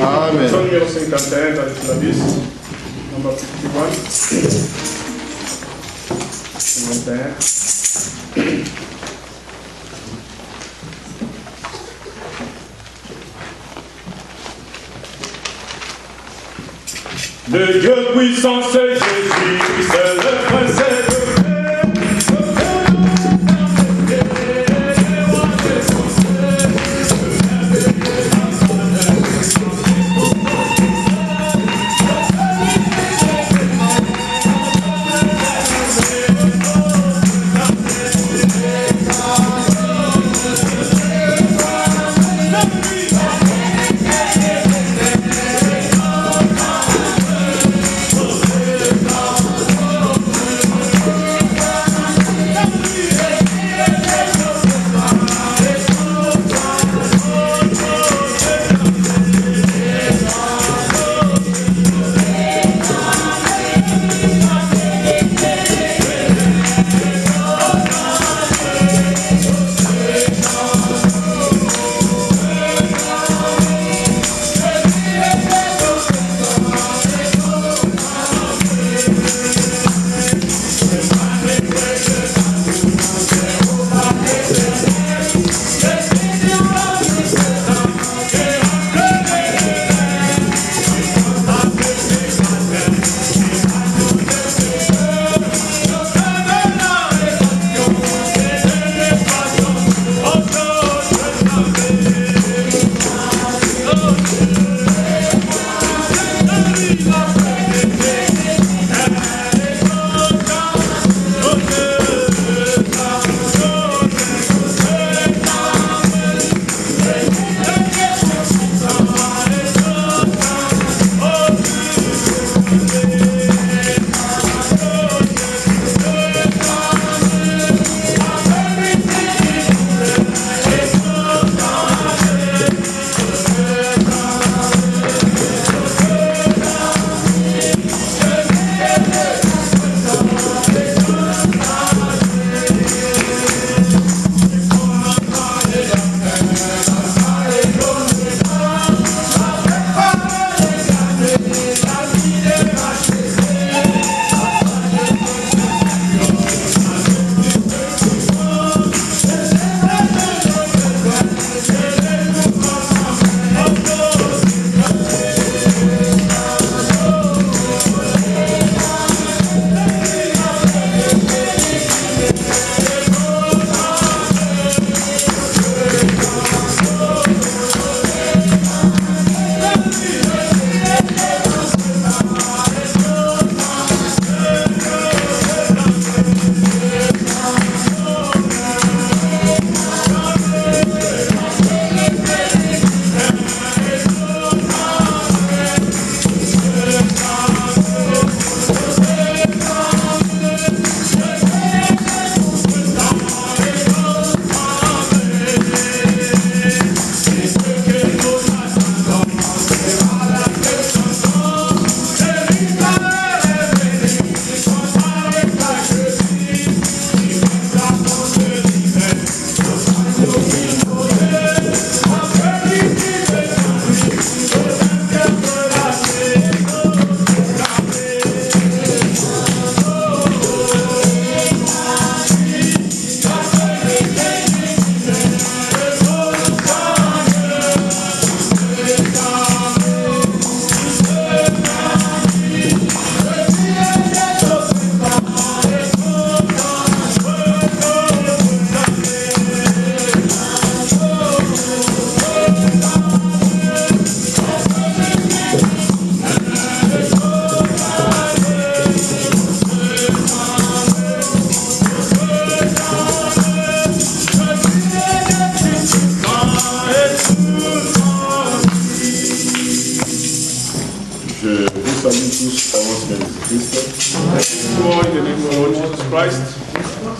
Amen. Leçon numéro 51 dans l'Esclavisme, number 51. 51. Le Dieu puissant, c'est Jésus, c'est le Prince de paix.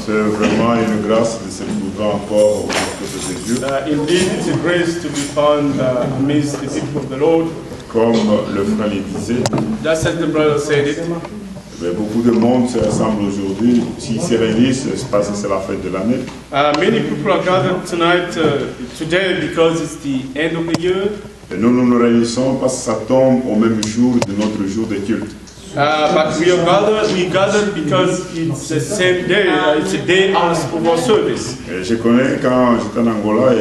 C'est vraiment une grâce de se trouver encore au peuple de Dieu. Indeed, it's a grace to be found amidst the people of the Lord. Comme le frère le disait, Just as the brother said it, beaucoup de monde se rassemble aujourd'hui. S'ils se réunissent, c'est parce que c'est la fête de l'année. many people are gathered tonight, today, because it's the end of the year. Et nous nous réunissons parce que ça tombe au même jour de notre jour de culte. But we gathered because it's the same day. It's a day of our service. Et je connais quand j'étais en Angola,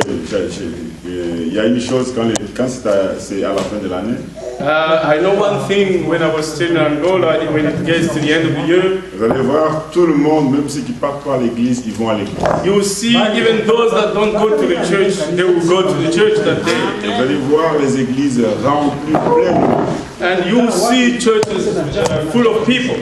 il y a une chose quand c'est à la fin de l'année. I know one thing when I was still in Angola, when it gets to the end of the year, Vous allez voir tout le monde, même ceux qui ne partent pas à l'église, ils vont à l'église. you will see even those that don't go to the church, they will go to the church that day. Et vous allez voir les églises remplies, pleines. And you will see churches full of people.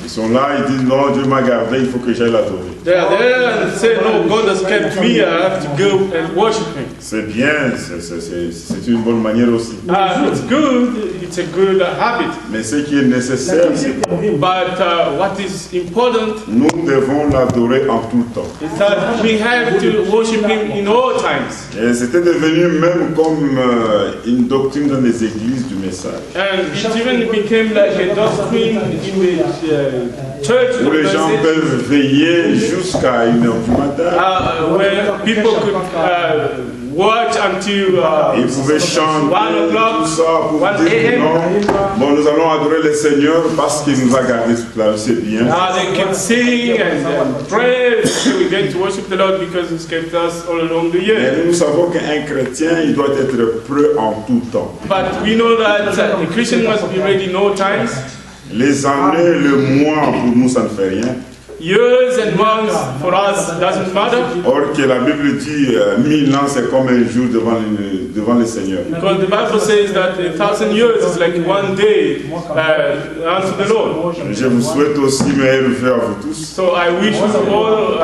Ils sont là, ils disent non, Dieu m'a gardé, il faut que j'aille l'adorer. They are there and say, no, God has kept me, I have to go and worship Him. C'est bien, c'est une bonne manière aussi. It's good, it's a good habit. Mais ce qui est nécessaire, c'est que But what is important nous devons l'adorer en tout temps. is that we have to worship Him in all times. Et c'était devenu même comme une doctrine dans les églises du message. And it even became like a doctrine in the church Où les gens message, peuvent veiller jusqu'à 1h du matin. where people could watch until Ils pouvaient chanter 1 o'clock, tout ça pour 1 dire a.m. non. Bon, nous allons adorer le Seigneur parce qu'il nous a gardés toute la vie, c'est bien. They can sing and pray. So we get to worship the Lord because He's kept us all along the year. Mais nous savons qu'un chrétien, il doit être prêt en tout temps. But we know that a Christian must be ready in all times. Les années, le mois, pour nous, ça ne fait rien. Years and months for us doesn't matter. Or que la Bible dit 1000 ans, c'est comme un jour devant le Seigneur. Because the Bible says that 1,000 years is like one day unto the Lord. Je vous souhaite aussi meilleurs vœux à vous tous. So I wish you all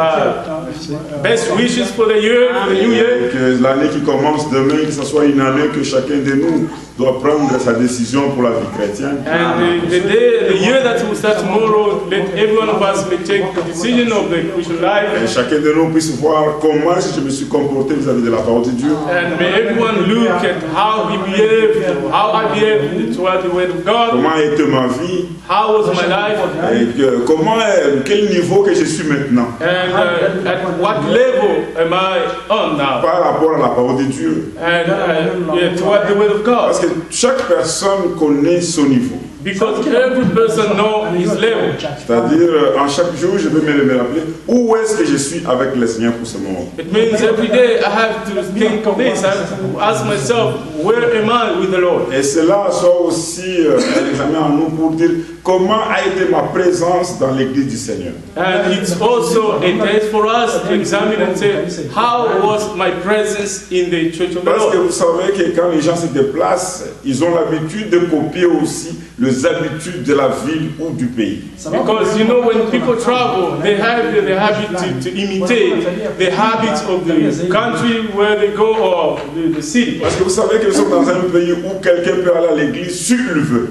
best wishes for the year, for the new year. Que l'année qui commence demain, que ce soit une année que chacun de nous doit prendre sa décision pour la vie chrétienne. And the year that will start tomorrow, let every one of us may take the decision of the Christian Et life. chacun de nous puisse voir comment je me suis comporté vis-à-vis de la parole de Dieu. And may everyone look at how he behaved, how I behaved toward the word of God. Comment était ma vie? How was my life? Et quel niveau que je suis maintenant And at what level am I on now? par rapport à la parole de Dieu. And toward the word of Parce God. que chaque personne connaît son niveau. Because every person knows his level. C'est-à-dire, en chaque jour, je vais me rappeler où est-ce que je suis avec le Seigneur pour ce moment. It means every day I have to think of this. I have to ask myself, where am I with the Lord? Et cela soit aussi un examen en nous pour dire comment a été ma présence dans l'église du Seigneur. And it's also a test for us to examine and say, how was my presence in the church of the Parce que Lord? vous savez que quand les gens se déplacent, ils ont l'habitude de copier aussi les habitudes de la ville ou du pays. Because you know, when people travel, they have the habit to imitate the habits of the country where they go or the city. Parce que vous savez que nous sommes dans un pays où quelqu'un peut aller à l'église s'il le veut.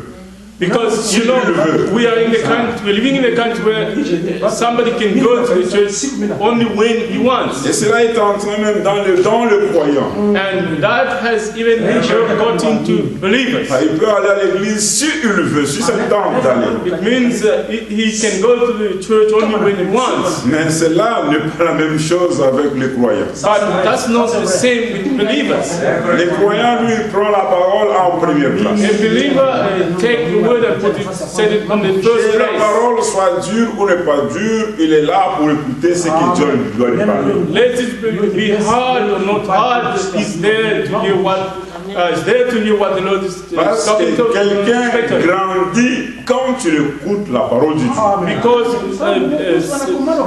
Because you know, we are in the country, we're living in a country where somebody can go to the church only when he wants. Et cela est entré même dans le croyant. And that has even got into believers. Il peut aller à l'église s'il le veut, si ça lui tente d'aller. It means he can go to the church only when he wants. Mais cela n'est pas la même chose avec les croyants. But that's not the same with believers. Les croyants, lui, prend la parole en première place. A believer take the word and put it, set it on the first Que la place. parole soit dure ou n'est pas dure, il est là pour écouter ce que Dieu doit lui parler. Let it be hard or not hard, he's there to hear what the Lord is Parce talking que quelqu'un to. grandit quand tu écoutes la parole de Dieu. Because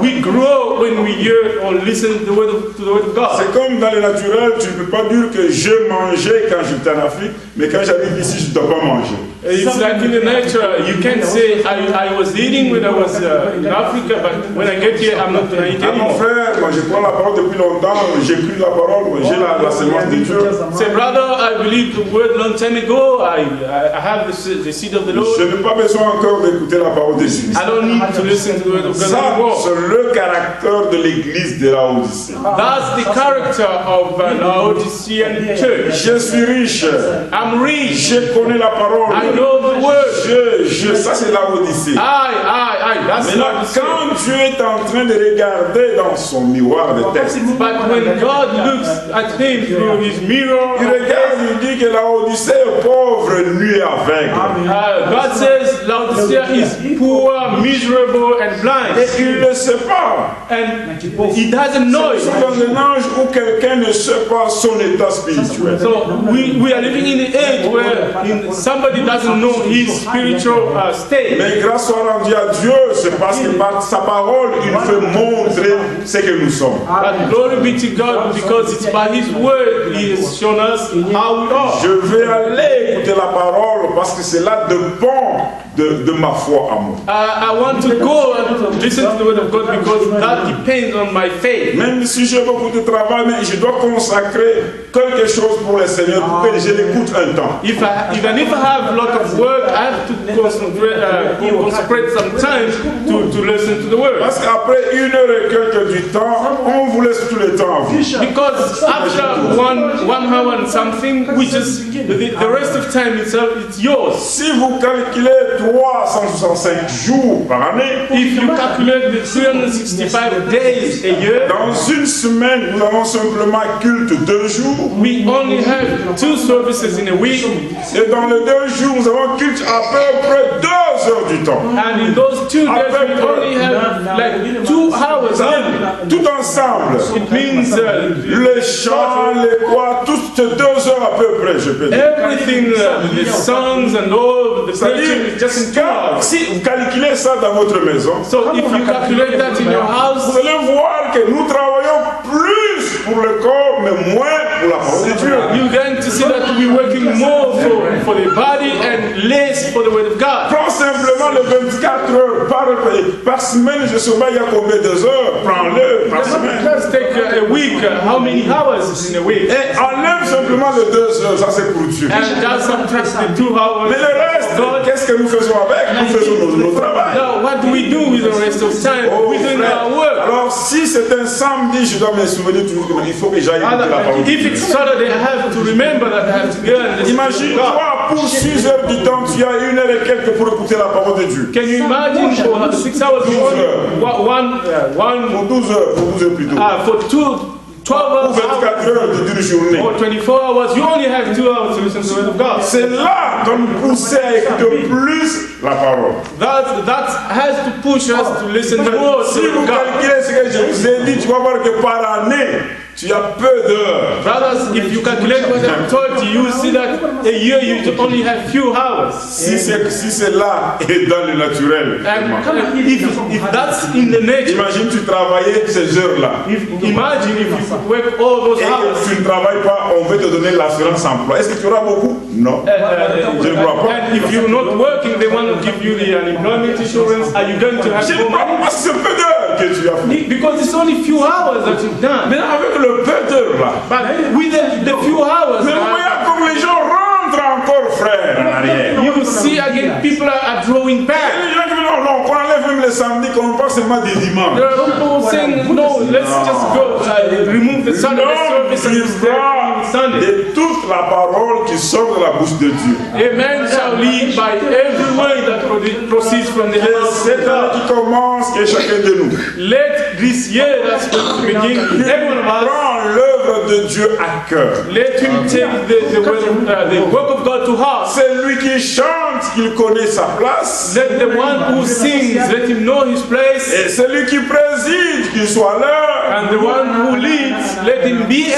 we grow when we hear or listen to the word of God. C'est comme dans le naturel, tu ne peux pas dire que je mangeais quand j'étais en Afrique, mais quand j'arrive ici, je ne dois pas manger. It's like in the nature, you can't say I was eating when I was in Africa, but when I get here, I'm not going to eat Ah, mon anymore. frère, moi je prends la parole depuis longtemps, j'écris la parole, moi, j'ai la semence de Dieu. Say, brother, I believe the word long time ago. I have the seed of the Lord. Je n'ai pas besoin encore d'écouter la parole de Jésus. I don't need to listen to the word of God Ça, anymore. c'est le caractère de l'église de la Odyssée. That's the character of the Laodicean church. Je suis riche, I'm rich. je connais la parole. I know the word. Ça c'est la Odyssée. That's Mais là, what it quand Dieu est en train de regarder dans son miroir de texte, But when God looks at him through his mirror, il regarde, il dit que la Odyssée est pauvre, nue et aveugle. God says Laodicea is poor, miserable, and blind. Et il ne sait pas. And he doesn't know it. C'est dans un âge où quelqu'un ne sait pas son état spirituel. So we are living in the age where somebody doesn't know his spiritual state. Mais grâce soit rendue à Dieu, c'est parce que par sa parole, il fait montrer ce que nous sommes. But glory be to God, because it's by his word he has shown us how we are. Je vais aller écouter la parole parce que cela dépend de ma foi à moi. I want to go and listen to the word of God because that depends on my faith. Même si j'ai beaucoup de travail, mais je dois consacrer quelque chose pour le Seigneur pour que je l'écoute un temps. Even if I have a lot of work, I have to consecrate some time to listen to the word. Parce qu'après 1 heure et quelques du temps, on vous laisse tout le temps à vous. Because after one hour and something, we just the rest of time itself, it's yours. Si vous calculez 365 jours par année, if you calculate the 365 days a year, dans une semaine, nous avons simplement culte 2 jours. We only have 2 services in a week. Et dans les 2 jours, nous avons culte à peu près 2 heures du temps. And in those 2 days, we only have like 2 hours only. Tout ensemble. It means les chants, les quoi, toutes 2 heures à peu près, je peux dire. Everything, the songs and all, the preaching is just in 2 hours. Si vous calculez ça dans votre maison, so if you calculate that in your house, vous allez voir que nous travaillons plus pour le corps, mais moins pour la parole de Dieu. You're going to see that we're working more for the body and less for the word of God. Prends simplement les 24 heures par semaine, je sais pas il y a combien d'heures, prends-le par semaine. Let's take a week, how many hours in a week? Et enlève simplement les 2 heures, ça c'est pour Dieu. And just subtract the 2 hours. Mais le reste, qu'est-ce que nous faisons avec? Nous faisons nos travail. Now, what do we do with the rest of time? We're doing our work. Alors, si c'est un samedi, je dois me souvenir toujours qu'il faut que j'aille écouter la parole. If it's Saturday, I have to remember that I have to go and listen to God. Imagine-toi, pour 6 heures du temps, tu as 1 heure et quelques pour écouter la parole de Dieu. Can you imagine for 6 hours? Pour 12 heures plutôt. For 12 hours, 24 heures d'une journée. or 24 hours, you only have 2 hours to listen to the word of God. C'est là qu'on nous pousse à écouter plus la parole. That has to push us to listen more Si to vous God. calculez ce que je vous ai dit, tu vas voir que par année, tu as peu d'heures. Brothers, if you calculate what I've told you, you see that a year you only have few hours. Si c'est là et dans le naturel. And if that's in the nature, Imagine tu travaillais ces heures-là. imagine if you work all those Et hours. que tu ne travailles pas, on veut te donner l'assurance emploi. Est-ce que tu auras beaucoup? Non. Je ne crois pas. And if you're not working, they want to give you the unemployment insurance. Are you going to have Je ne more crois pas money? parce que c'est peu d'heures que tu as fait. Because it's only few hours that you've done. Mais avec le peu d'heures là. But with the few hours, Mais regarde comme les gens rentrent encore, frère, en arrière. you see again people are drawing Et back. les gens qui disent non, qu'on enlève même les samedis, qu'on parle seulement des dimanches. There are people saying, no, let's just go, remove the Sunday service and Il instead va Sunday. de toute la parole qui sort de la bouche de Dieu. A man shall live by every word that proceeds from the Et mouth c'est of là God. qui commence que chacun de nous Let this year that's going to begin, every one of us, prend l'œuvre de Dieu à cœur. let him take the work of God to heart. C'est lui qui chante, il connaît sa place. Let the one who sings, let him know his place. Et celui qui préside, qu'il soit là. And the one who leads, let him be on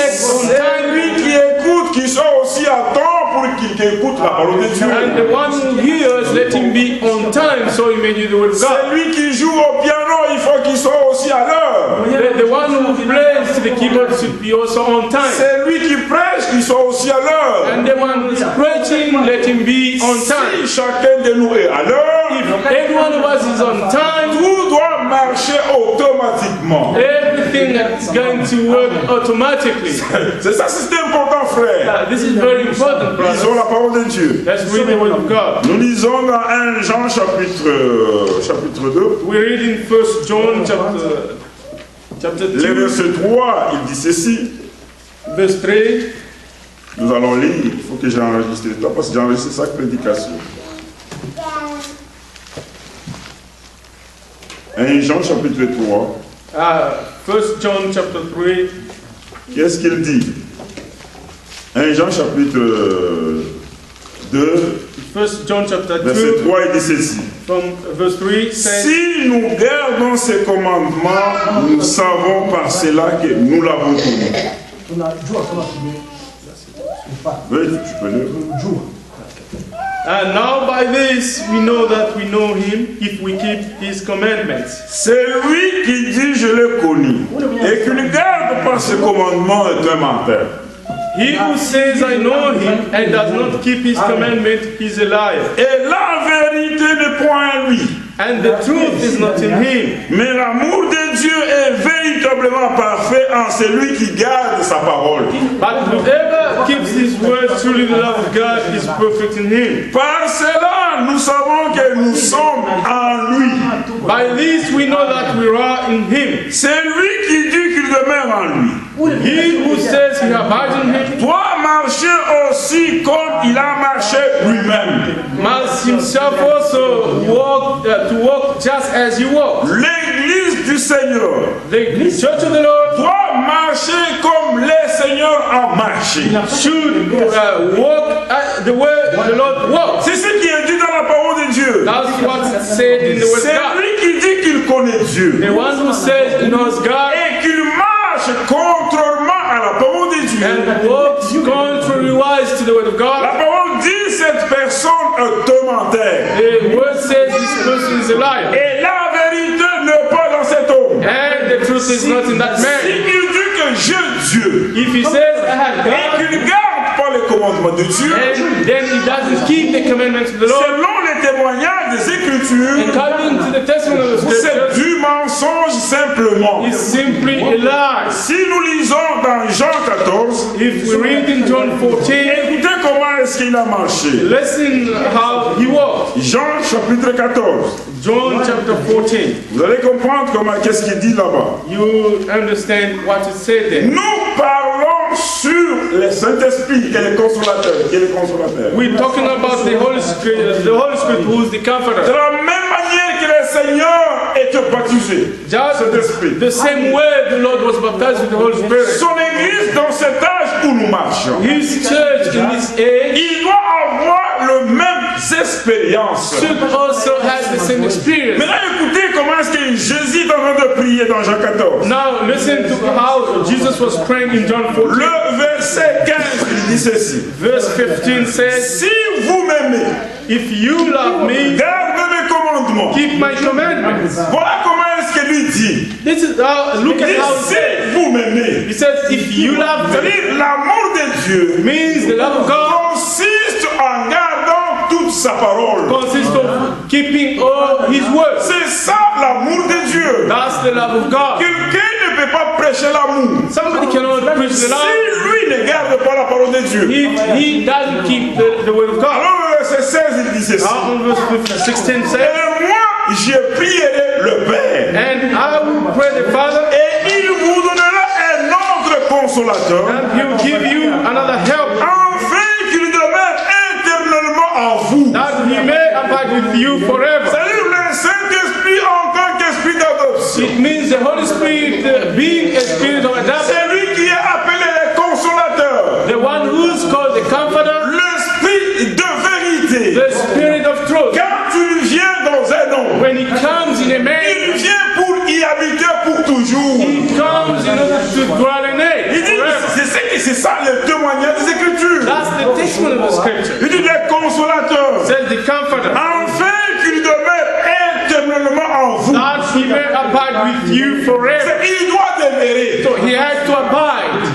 C'est time. lui qui écoute, qui soit aussi à temps pour qu'il écoute la parole de Dieu. And the one who hears, let him be on time so he may hear the word of God. C'est lui qui joue au piano, il faut qu'il soit aussi à l'heure. The one who plays the keyboard should be also on time. C'est lui qui prêche, qu'il soit aussi à l'heure. And the one who is preaching, let him be on time. Si chacun de nous est à l'heure, If every one of us is on time, tout doit marcher automatiquement. everything is going to work automatically. C'est ça, c'est important, frère. This is very important, Lisons brothers. la parole de Dieu. Let's read the word of God. Nous lisons dans 1 Jean chapitre 2. We read in 1 John chapter Le 2, verset 3, il dit ceci. verse 3. Nous allons lire. Il faut que j'enregistre ça parce que j'ai enregistré sa prédication. 1 Jean chapitre 3. 1 John chapter 3. Qu'est-ce qu'il dit? 1 Jean chapitre 2, 1 John chapter 2, verset 3, il dit ceci. from verse 3 says, Si nous gardons ces commandements, nous savons par cela que nous l'avons connu. Oui, tu peux le. and now by this we know that we know him if we keep his commandments. C'est lui qui dit je l'ai connu. Et qui ne garde pas ce commandement est un menteur. He who says I know him and does not keep his commandment is a liar. Et la vérité n'est point en lui. And the truth is not in him. Mais l'amour de Dieu est véritablement parfait en celui qui garde sa parole. But whoever keeps his words, truly the love of God is perfect in him. Par cela, nous savons que nous sommes en lui. By this we know that we are in him. C'est lui qui dit qu'il demeure en lui. He who says he abides in him Doit marcher aussi comme il a marché lui-même. must himself also walk to walk just as he walks. L'église du Seigneur The church of the Lord doit marcher comme le Seigneur a marché. should walk the way the Lord walks. C'est ce qui est dit dans la parole de Dieu. That's what's said in the word of C'est God. lui qui dit qu'il connaît Dieu. The one who says he knows God Et qu'il marche contrairement à la parole de Dieu. and walks contrary-wise to the word of La God. parole dit cette personne est un menteur. The word says this person is a liar. Et la vérité n'est pas dans cet homme. And the truth is not in that Si man. il dit que j'ai Dieu If he says I have et God, qu'il ne garde pas les commandements de Dieu, and then he doesn't keep the commandments of the Lord, selon les témoignages des Écritures, according to the testimony of the c'est scriptures, du mensonge simplement. is simply a lie. Si nous lisons dans Jean 14, If we read in John 14, écoutez comment est-ce qu'il a marché. listen how he walked. Jean chapitre 14. John chapter 14. Vous allez comprendre comment qu'est-ce qu'il dit là-bas. You understand what it said there. Nous parlons sur le Saint-Esprit, qui est le consolateur. Qui est le consolateur. We're talking about the Holy Spirit who is the De comforter. la même manière que le Seigneur était baptisé, Just Saint-Esprit. the same way the Lord was baptized with the Holy Spirit. Son Église dans cet âge où nous marchons, His church in this age il doit avoir les mêmes expériences. should also have the same experience. Maintenant, écoutez comment est-ce que Jésus est en train de prier dans Jean 14. Now listen to how Jesus was praying in John 14. Le verset 15, il dit ceci. Verse 15 says, Si vous m'aimez, if you love me, gardez mes commandements. keep my commandments. Voilà comment est-ce que lui dit. This is how, look Il at dit, how it si says. vous m'aimez. He says, if you love me, C'est-à-dire, l'amour de Dieu means the love of God consiste en gardant toute sa parole. consists of keeping all his words. C'est ça l'amour de Dieu. That's the love of God. Quelqu'un ne peut pas prêcher l'amour Somebody cannot preach the si love lui ne garde pas la parole de Dieu. if he doesn't keep the word of God. Alors le verset 16 il dit ceci. Now on verse 16 says, Et moi je prierai le Père and I will pray the Father, et il vous donnera un autre consolateur and he will give you another help, afin qu'il demeure éternellement en vous. that he may abide with you forever. C'est-à-dire le Saint-Esprit en tant qu'esprit d'adoption. It means the Holy Spirit being a spirit of adoption, C'est lui qui est appelé le consolateur. the one who's called the comforter, L'esprit de vérité. the spirit of truth. Quand il vient dans un homme, When he comes in a il man, vient pour y habiter pour toujours. he comes in order to dwell in Il it dit, forever. c'est ça le témoignage des Écritures. That's the testimony of the scripture. Il dit le consolateur, Says the comforter, afin qu'il demeure éternellement en vous. that he may abide with you forever. Il doit demeurer. So he has to abide,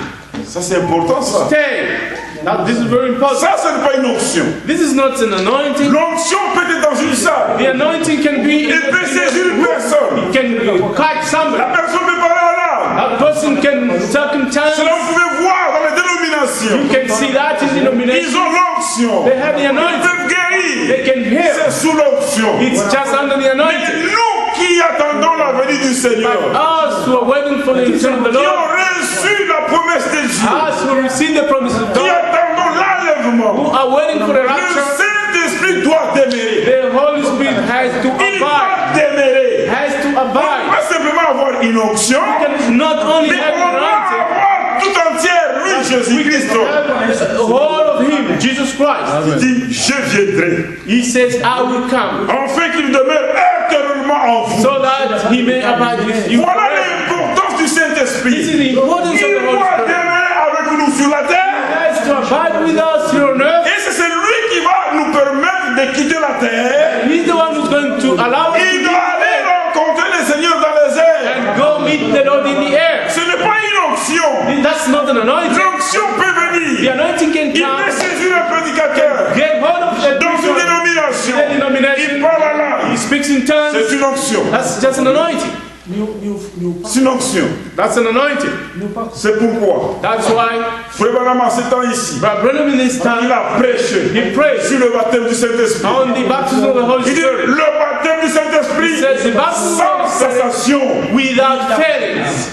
Ça c'est important ça. stay. Now this is very important. Ça ce n'est pas une option. This is not an anointing. L'onction peut être dans une salle. The anointing can be Il peut saisir une personne. It can catch somebody. La personne peut parler en langue. A person can talk in Cela tongues. vous pouvez voir dans les dénominations. You can see that in Ils denomination. ont l'onction. They have the Ils anointing. peuvent guérir. They can heal. C'est sous l'onction. It's just under the Mais anointing. nous qui attendons la venue du Seigneur, Us who are waiting for the return of the qui Lord, ont reçu la promesse de Dieu, us who receive the promises of qui God, attendons l'enlèvement, who are waiting for the le rapture, Saint-Esprit doit demeurer. the Holy Spirit has to Il abide. doit demeurer. Has to On ne abide. peut pas simplement avoir une onction, Can not only mais have on the doit anointing, avoir tout entière, lui, we Jésus-Christ. can have whole of him, Jesus Christ. Il dit, je viendrai. He says, I will come, Afin qu'il demeure éternellement en vous. so that he may abide with you. Voilà l'importance du This Saint-Esprit. is the importance of Il the Holy doit Spirit. demeurer avec nous sur la terre. He has to abide with us here on earth. Et c'est lui qui va nous permettre de quitter la terre. He's the one who's going to allow us to Il be doit aller there rencontrer le Seigneur dans les airs. and go meet the Lord in the air. Ce n'est pas une onction. That's not an anointing. L'onction peut The venir. anointing can Il come, peut saisir un prédicateur get hold of the dans une person, dénomination. the denomination. Il parle à l'âme. He speaks in tongues. C'est une onction. That's just an anointing. C'est une onction. That's an anointing. C'est pourquoi That's why Frère Branham en ces temps ici, Brother Branham in this il time, a prêché he prayed sur le baptême du Saint-Esprit. on the baptism of the Holy Il dit Spirit. le baptême du Saint-Esprit He says the baptism of the sans Holy Spirit cessation. without failings.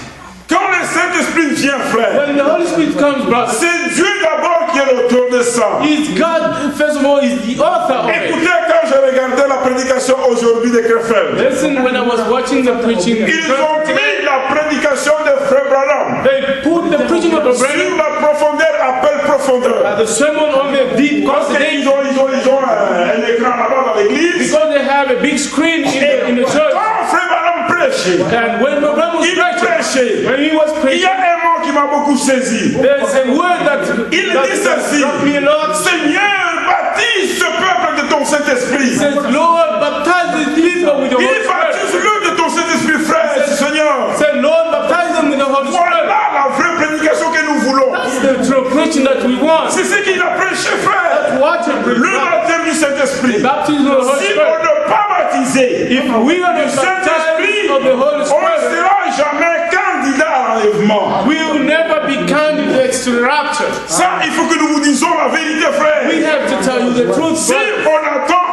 Quand le Saint-Esprit vient, frère, When the Holy Spirit comes, brother, c'est Dieu d'abord qui est l'auteur de ça. is God, first of all, is the author of it. Écoutez, quand je regardais la prédication aujourd'hui de Krefeld, Listen, when I was watching the preaching, ils ont mis la prédication de Frère Branham they put the preaching of the sur Branham, la profondeur, appelle profondeur. the sermon on the deep Parce qu'ils consolidation, ont un écran là-bas dans l'église. because they have a big screen in the church. Quand Frère Branham prêchait, And when the Branham was il preaching, prêchait. when he was Il y preaching, a un mot qui m'a beaucoup saisi. there's a word that Il dit ceci: struck me a lot. Seigneur, baptise ce peuple de ton Saint-Esprit. It says, Lord, baptize these people with the Il Holy Spirit. baptise-le de ton Saint-Esprit, frère, Seigneur. Say, Lord, baptize them with the Holy Spirit. Voilà la vraie prédication que nous voulons. That's the true preaching that we want. C'est ce qu'il a prêché, frère. Watch it. Le baptême du The Saint-Esprit. baptism of the Holy Si on Spirit. ne pas baptisé, If we are le the Saint-Esprit, baptized of the Holy on ne Spirit, sera jamais candidat à l'enlèvement. we will never be candidates to the rapture. Ça, il faut que nous vous disions la vérité, frère. We have to tell you the truth. Si But on attend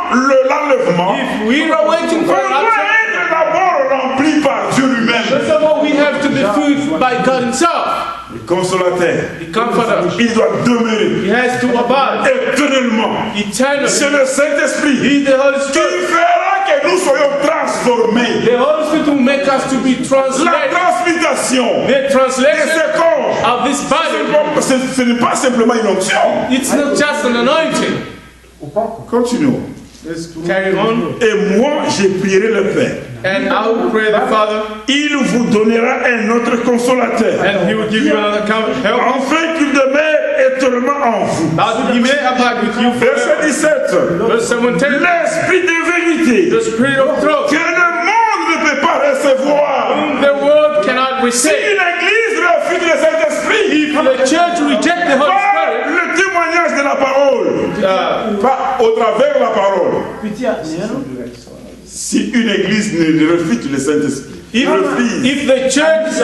l'enlèvement, if we are waiting for on the doit rapture, être d'abord rempli par Dieu lui-même. first of all, we have to be filled by God Himself. Le consolateur, The Comforter. il doit demeurer He has to abide éternellement. eternally. C'est le Saint-Esprit He is the Holy qui Spirit. fera que nous soyons transformés. The Holy Spirit will make us to be La translated. transmutation The de translation ce corps, of this body, ce n'est pas simplement une onction. it's not just an anointing. Continuons. Let's carry on. Et moi, je prierai le Père. And I will pray the Father, Il vous donnera un autre consolateur, and He will give you another help, afin qu'il demeure éternellement en vous. that He may abide with you Verset forever. 17. Verse 17. L'esprit de vérité The Spirit of truth, que le monde ne peut pas recevoir. whom the world cannot Si receive. une église refuse le Saint-Esprit, If the church reject the Holy par Spirit, le témoignage de la parole, pas au travers de la parole. Si une église ne refuse le Saint-Esprit, refuse, if the church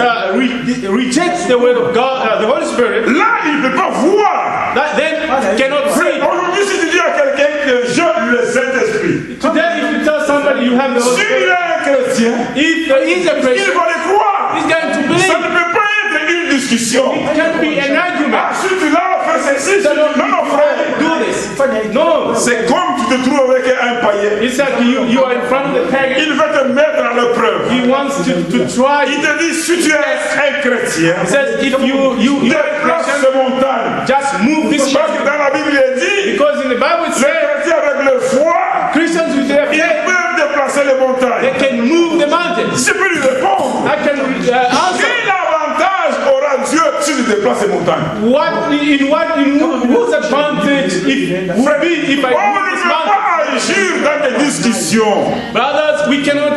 rejects the word of God, the Holy Spirit, là, il ne peut pas voir. that then cannot preach. Aujourd'hui, si tu dis à quelqu'un que j'ai le Saint-Esprit, Today, if you tell somebody you have the Holy si il Spirit, est un chrétien, if there is a il Christian, va le croire. he's going to Ça ne believe. peut pas être une discussion. It can be an argument. Ah, si tu l'as fait ceci, So don't non, non, frère. do this. No, C'est comme tu te trouves avec un païen. it's like you are in front of the pagan. Il va te mettre à l'épreuve. He wants to try. Il te dit, si tu es un chrétien, He says, if you are a déplace Christian, ces montagnes. just move this Parce que mountain. dans la Bible, il est dit, Because in the Bible it les says, chrétiens avec leur foi, Christians with their ils faith, peuvent déplacer les montagnes. they can move the mountains. Je peux lui répondre. I can answer. Quel avantage aura Dieu si tu déplaces les montagnes? Whose advantage if On I ne move this peut mountain? pas agir dans des discussions. Brothers, we cannot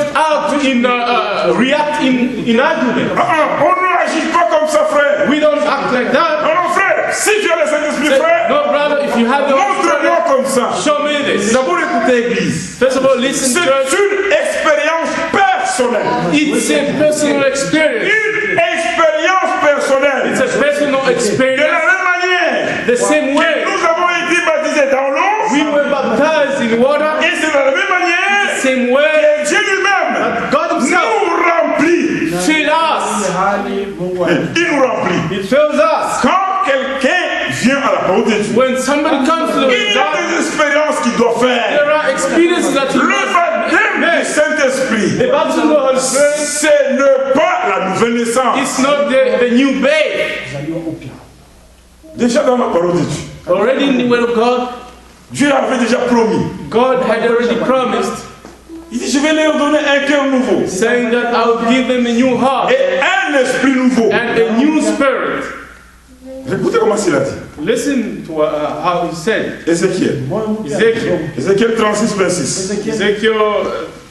react in argument. On ne agit pas comme ça, frère. We don't act like that. Non, frère, si tu as le Saint-Esprit, frère, No, brother, if you have the Holy montre-moi Spirit, comme ça. show me this. D'abord, écoutez, Église. First of all, listen, C'est church. une expérience personnelle. It's a personal experience. Une expérience personnelle. It's a personal De experience. la même manière The same que way nous avons été baptisés dans we l'eau, were baptized in water, et c'est de la même manière same way que Dieu lui-même God Himself nous remplit. fills us. Il nous remplit. It fills us. Quand quelqu'un vient à la parole de Dieu, When somebody comes to the il y a God, des expériences qu'il doit faire. there are experiences that you Le baptême du Saint-Esprit, The baptism of the Holy Spirit ce n'est pas la nouvelle naissance. is not the new babe. Déjà dans la parole de Dieu. Already in the word of God, Dieu avait déjà promis. God had already promised, Il dit, je vais leur donner un cœur nouveau. saying that I will give them a new heart Et un esprit nouveau. and a new spirit. Écoutez comment il a dit. Listen to how he said. Ézéchiel. Ezekiel. Ézéchiel 36, 26. Ezekiel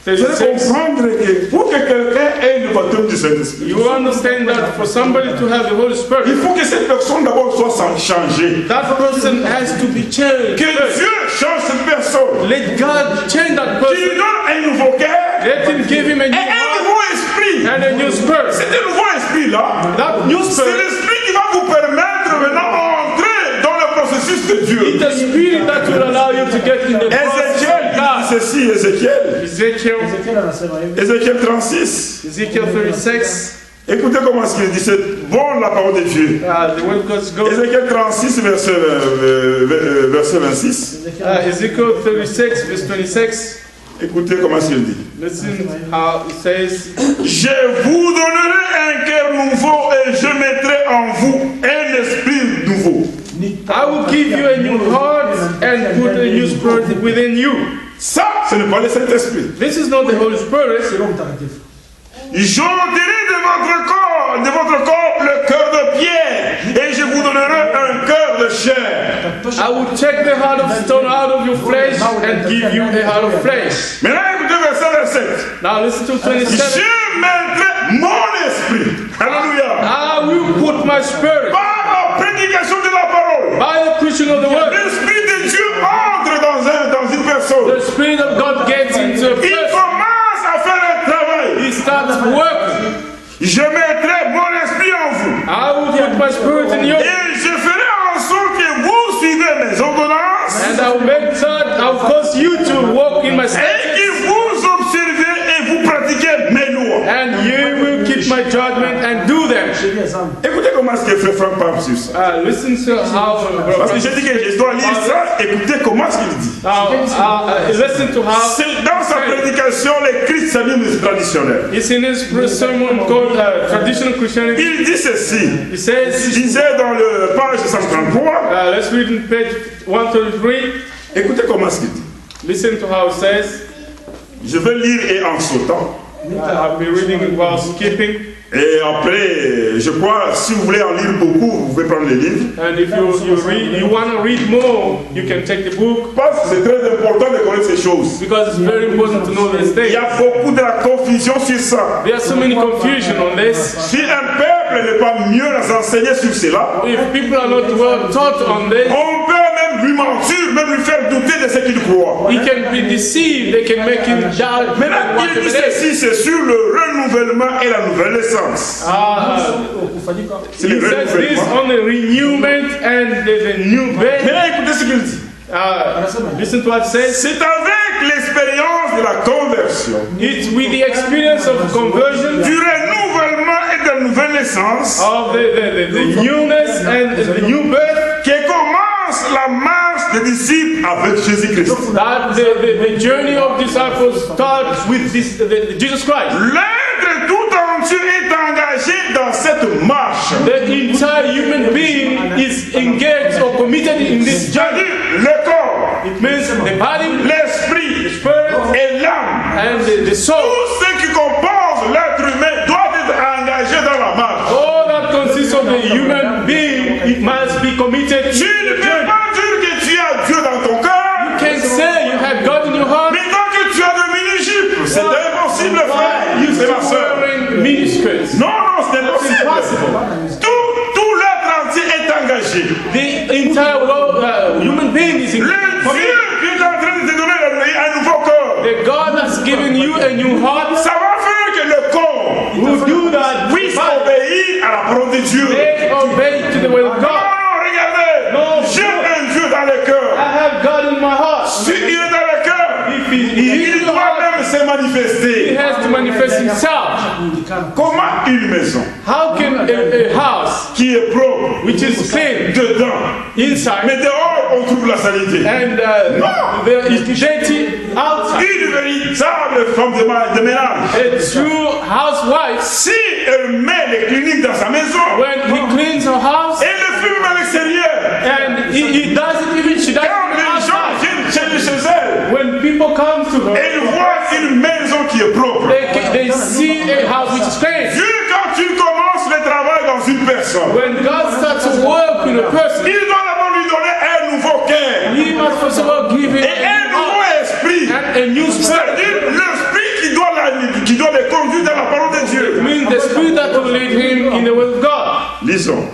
Vous allez 36. comprendre que pour que quelqu'un ait le baptême du Saint-Esprit, You understand that for somebody to have the Holy il Spirit, faut que cette personne d'abord soit changée. that person has to be changed. Que Dieu change cette personne. Let God change that Qu'il lui person. donne un nouveau cœur Let him give him a et new un heart nouveau esprit. and a new spirit. Cet nouveau esprit-là, That new c'est spirit l'esprit qui va vous permettre maintenant d'entrer dans le processus de is Dieu. the spirit that will allow you to get in the process Ézéchiel, of il dit God. ceci, Ézéchiel. Ézéchiel 36. Ezekiel 36. Écoutez comment est-ce qu'il dit, c'est bon la parole de Dieu. The word of God goes. Ézéchiel 36, verset 26. Ezekiel 36, verse 26. Écoutez comment est-ce qu'il dit. Listen how it says. Je vous donnerai un cœur nouveau et je mettrai en vous un esprit nouveau. I will give you a new heart and put a new spirit within you. Ça, ce n'est pas le Saint-Esprit. This is not the Holy Spirit. J'ôterai de votre corps le cœur de pierre et je vous donnerai un cœur de chair. I will take the heart of stone out of your flesh and give you a heart of flesh. Maintenant, écoutez verset 27. Now listen to 27. Je mettrai mon esprit. Alléluia. I will put my spirit Par la prédication de la parole. by the preaching of the word. L'esprit de Dieu entre dans une personne. The spirit of God gets into a Il person. commence à faire un travail. He starts working. Je mettrai mon esprit en vous. I will put my spirit in you, Et je ferai en sorte que vous suivez mes ordonnances. and I will make that I will cause you to walk in my Et statutes, que vous observez et vous pratiquez mes lois. and you will keep my judgment and do them. Écoutez comment est-ce que Frère Franck parle sur ça. Listen to how. Parce que j'ai dit que je dois lire ça. Écoutez comment est-ce qu'il dit. Listen to how. C'est dans sa prédication, les christianismes traditionnels. It's in his sermon called Traditional Christianity. Il dit ceci. He says, Il disait dans le page 133. let's read in page 133. Écoutez comment est-ce qu'il dit. Listen to how it says. Je vais lire et en sautant. I'll be reading it while skipping. Et après, je crois, si vous voulez en lire beaucoup, vous pouvez prendre les livres. And if you want to read more, you can take the book, Parce que c'est très important de connaître ces choses. because it's very important to know these Il y things. a beaucoup de la confusion sur ça. There's so many confusion on this. Si un peuple n'est pas mieux les enseigner sur cela, If people are not well taught on this, on peut même lui mentir, même lui faire douter de ce qu'il croit. he can be deceived. They can make him doubt Maintenant, what il dit it is. ceci, c'est sur le renouvellement et la nouvelle naissance. C'est He le says this renouvellement. on the renewment and the new birth. Maintenant, écoutez ce qu'il dit. Listen to what it says. C'est avec l'expérience de la conversion, It's with the experience of conversion, du renouvellement et de la nouvelle naissance, of the newness and the new birth, que commence la marche des disciples avec Jésus-Christ. that the journey of disciples starts with Jesus Christ. L'être tout entier est engagé dans cette marche. The entire human being is engaged or committed in this journey. C'est-à-dire le corps, It means the body, l'esprit the spirit, et l'âme. and the soul. Tout ce qui compose l'être humain doit être engagé dans la marche. All that consists of the human being, it must be committed Tu to ne the peux journey. pas dire que tu as Dieu dans ton cœur, You can say you have God in your heart, mais tant que tu as de mini-jupe, c'est impossible, frère. you C'est ma still soeur. wearing miniskirts. Non, non, c'est It's impossible. impossible. Tout l'être entier est engagé. The entire world, human being is in Le Dieu qui est en train de te donner un nouveau corps, The God has given you a new heart. ça va faire que le corps Who do that? puisse obéir à la parole de Dieu. They obey to the will of Non, God. regardez, Non. j'ai un Dieu dans le cœur. I have God in my heart. Si il est dans le cœur, If he is il in your doit heart, même se he manifester. has to manifest himself. Comment une maison How can a house qui est propre which is clean dedans, inside mais dehors on trouve la saleté? and there is dirty outside? Une véritable femme de ménage, A true housewife, si elle met les cliniques dans sa maison, when he cleans her house et le fume à l'extérieur, He doesn't even, she doesn't Quand even les ask gens us. viennent chez elle, When people come to her, et ils voient une maison qui est propre. they see a house which is clean. Dieu, quand tu commences le travail dans une personne, When God starts to work in a person, il doit d'abord lui donner un nouveau cœur He must first of all give him et un nouveau esprit. a new spirit. C'est-à-dire l'esprit qui doit les conduire dans la parole de Dieu. It means the spirit that will lead him in the will of God. Lisons.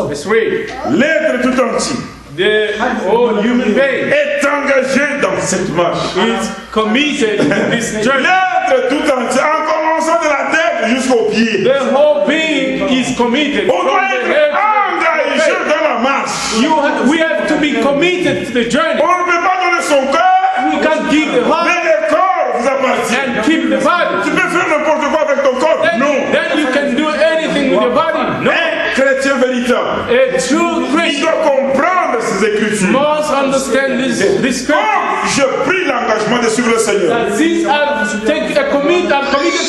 Let's read. L'être tout entier The whole human being est engagé dans cette marche. is committed to this journey. L'être tout entier, en commençant de la tête jusqu'aux pieds. The whole being is committed On from doit the être head to engagé the feet. dans la marche. We have to be committed to the journey. On ne peut pas donner son cœur, We can't give the heart mais le corps vous appartient. and keep the body. Tu peux faire n'importe quoi avec ton corps. Non. Then you can do anything with your body. No. Un chrétien véritable, A true il Christian doit comprendre ces écritures. must understand this scripture. Comme j'ai pris l'engagement de suivre le Seigneur, That these are committed to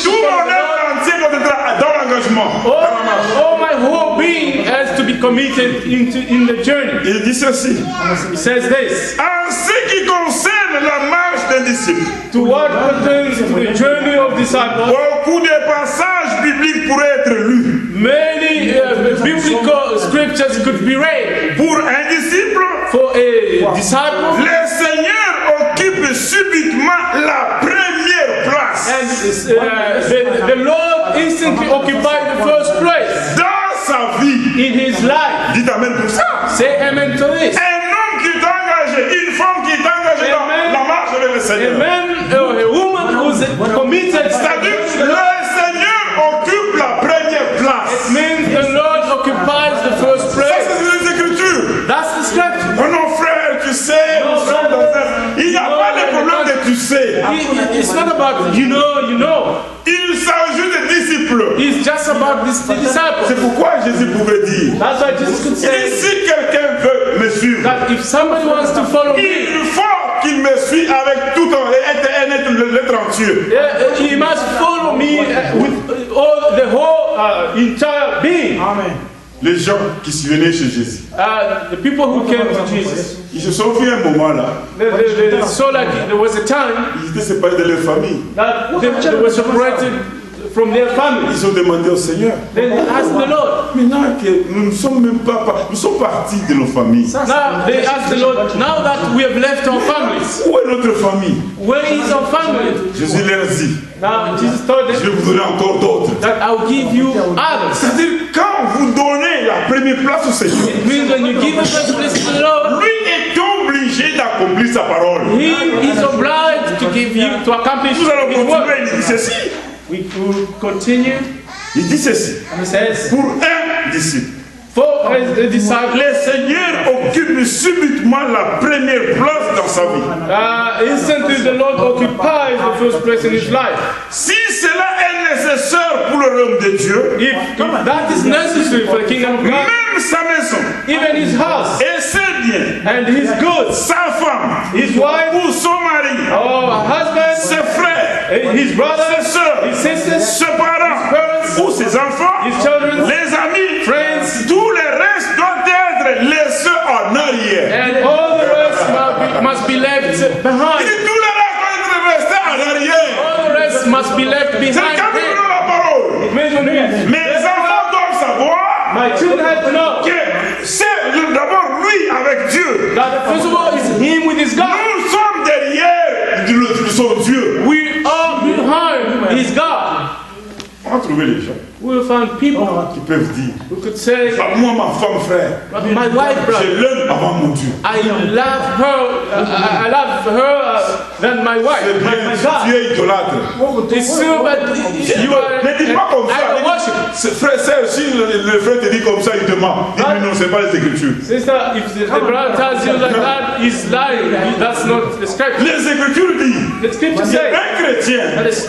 tout mon the Lord. être entier doit être dans l'engagement, dans la marche. All my whole being has to be committed in the journey. Il dit ceci. He says this. En ce qui concerne la marche d'un disciple, To what pertains to the journey of disciples, beaucoup de passages bibliques pourraient être lus. many biblical scriptures could be read. Pour un disciple, For a disciple, le Seigneur occupe subitement la première place and the Lord instantly occupied the first place dans sa vie. in his life. Dites Amen pour ça. Say amen to this. Un homme qui est engagé, une femme qui est engagée dans Amen. la marche avec le A Seigneur. man, a woman who's committed, C'est-à-dire que le Seigneur occupe la première place. means the Lord occupies the first Ça, place. c'est les Écritures. That's the scripture. Oh non, frère, tu sais, nous sommes dans un... Il n'y a pas de problème de tu sais. It's not about you know. Il s'agit de disciples. It's just about the C'est disciples. pourquoi Jésus pouvait dire, That's why Jesus could et say si quelqu'un veut me suivre, that if somebody wants to follow me, il faut qu'il me suive avec tout l'être entier. he must follow me with all the whole entire being. Les gens qui se venaient chez Jésus, The people who came to Jesus, ils se sont vus un moment là, they saw like there was a time ils étaient séparés de leur famille. that they were separated from their families. Ils ont demandé au Seigneur, Then they asked the Lord. maintenant que nous ne sommes même pas, nous sommes partis de nos familles, Now they asked the Lord, now that we have left our families, où est notre famille? where is our family? Jésus leur dit, Now Jesus told je them vais vous donner encore d'autres. that I'll give you others. C'est-à-dire, quand vous donnez la première place au Seigneur, It means when you give the first place to the Lord, lui est obligé d'accomplir sa parole. He is obliged to give you, to accomplish Nous allons His continuer, work. il dit ceci. We will continue. Il dit ceci. And he says, Pour un disciple, for a disciple, le Seigneur occupe subitement la première place dans sa vie. instantly the Lord occupies the first place in his life. Si cela est nécessaire pour le royaume de Dieu, If that is necessary for the kingdom of God, même sa maison even his house et ses biens, and his goods, sa femme his wife, ou son mari, or husband, ses frères, his ses brothers, soeurs, his sisters, ses parents parents, ou ses enfants, his children, les amis, friends, tout le reste doit être laissé en arrière. and all the rest must be left Il behind. dit tout le reste doit être resté en arrière. All the rest must be left C'est behind. quand nous donnons la parole. Mes enfants doivent savoir My children have to know que c'est d'abord lui avec Dieu. that first of all is him with his God. Nous sommes derrière son Dieu. We are behind his God. On va trouver les gens We will find people qui peuvent dire, who could say, ah, moi, ma femme, frère, my wife, je brother, l'aime avant mon Dieu. I love her than my wife, C'est my bien, God. tu es idolâtre. It's true, but you are Ne dis pas comme an idol ça. worship. Frère, si le frère te dit comme ça, il te ment. Dis-lui non, c'est pas les Écritures. Sister, if the brother tells you like that, he's lying. That's not the scripture. Les Écritures disent, The scripture says un chrétien,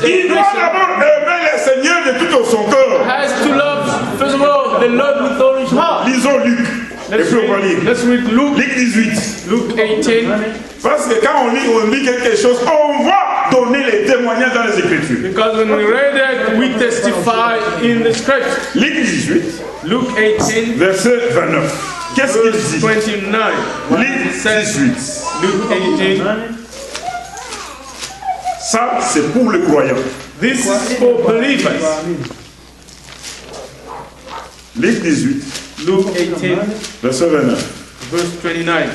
il doit d'abord aimer le Seigneur de tout son cœur. has to love, first of all, the Lord with all his heart. Lisons Luc. Et puis on va lire. Let's read Luke Luc 18. 18. Parce que quand on lit quelque chose, on va donner les témoignages dans les Écritures. Because when we read it, we testify in the scripture. Luc 18, Luke 18, verset 29. Qu'est-ce qu'il verse dit? 29. Luc 18. Luke 18. Ça, c'est pour les croyants. This is for believers. Luc 18, Luke 18, verset 29. verse 29.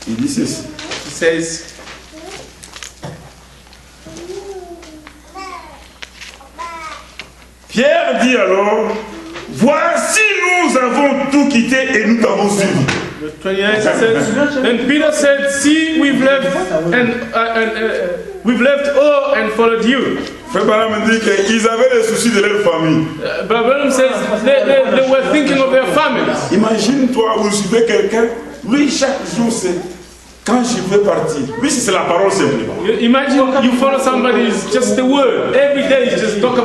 Il dit ceci. It says, Pierre dit alors, voici nous avons tout quitté et nous t'avons suivi. verse 29 says, then Peter said, see, we've left we've left all and followed you. Frère Branham me dit qu'ils avaient les soucis de leur famille. But Branham says they were thinking of their families. Imagine-toi, vous suivez quelqu'un, lui chaque jour c'est quand je vais partir. Lui c'est la parole simplement. Imagine you follow somebody, it's just the word. Every day he's just talking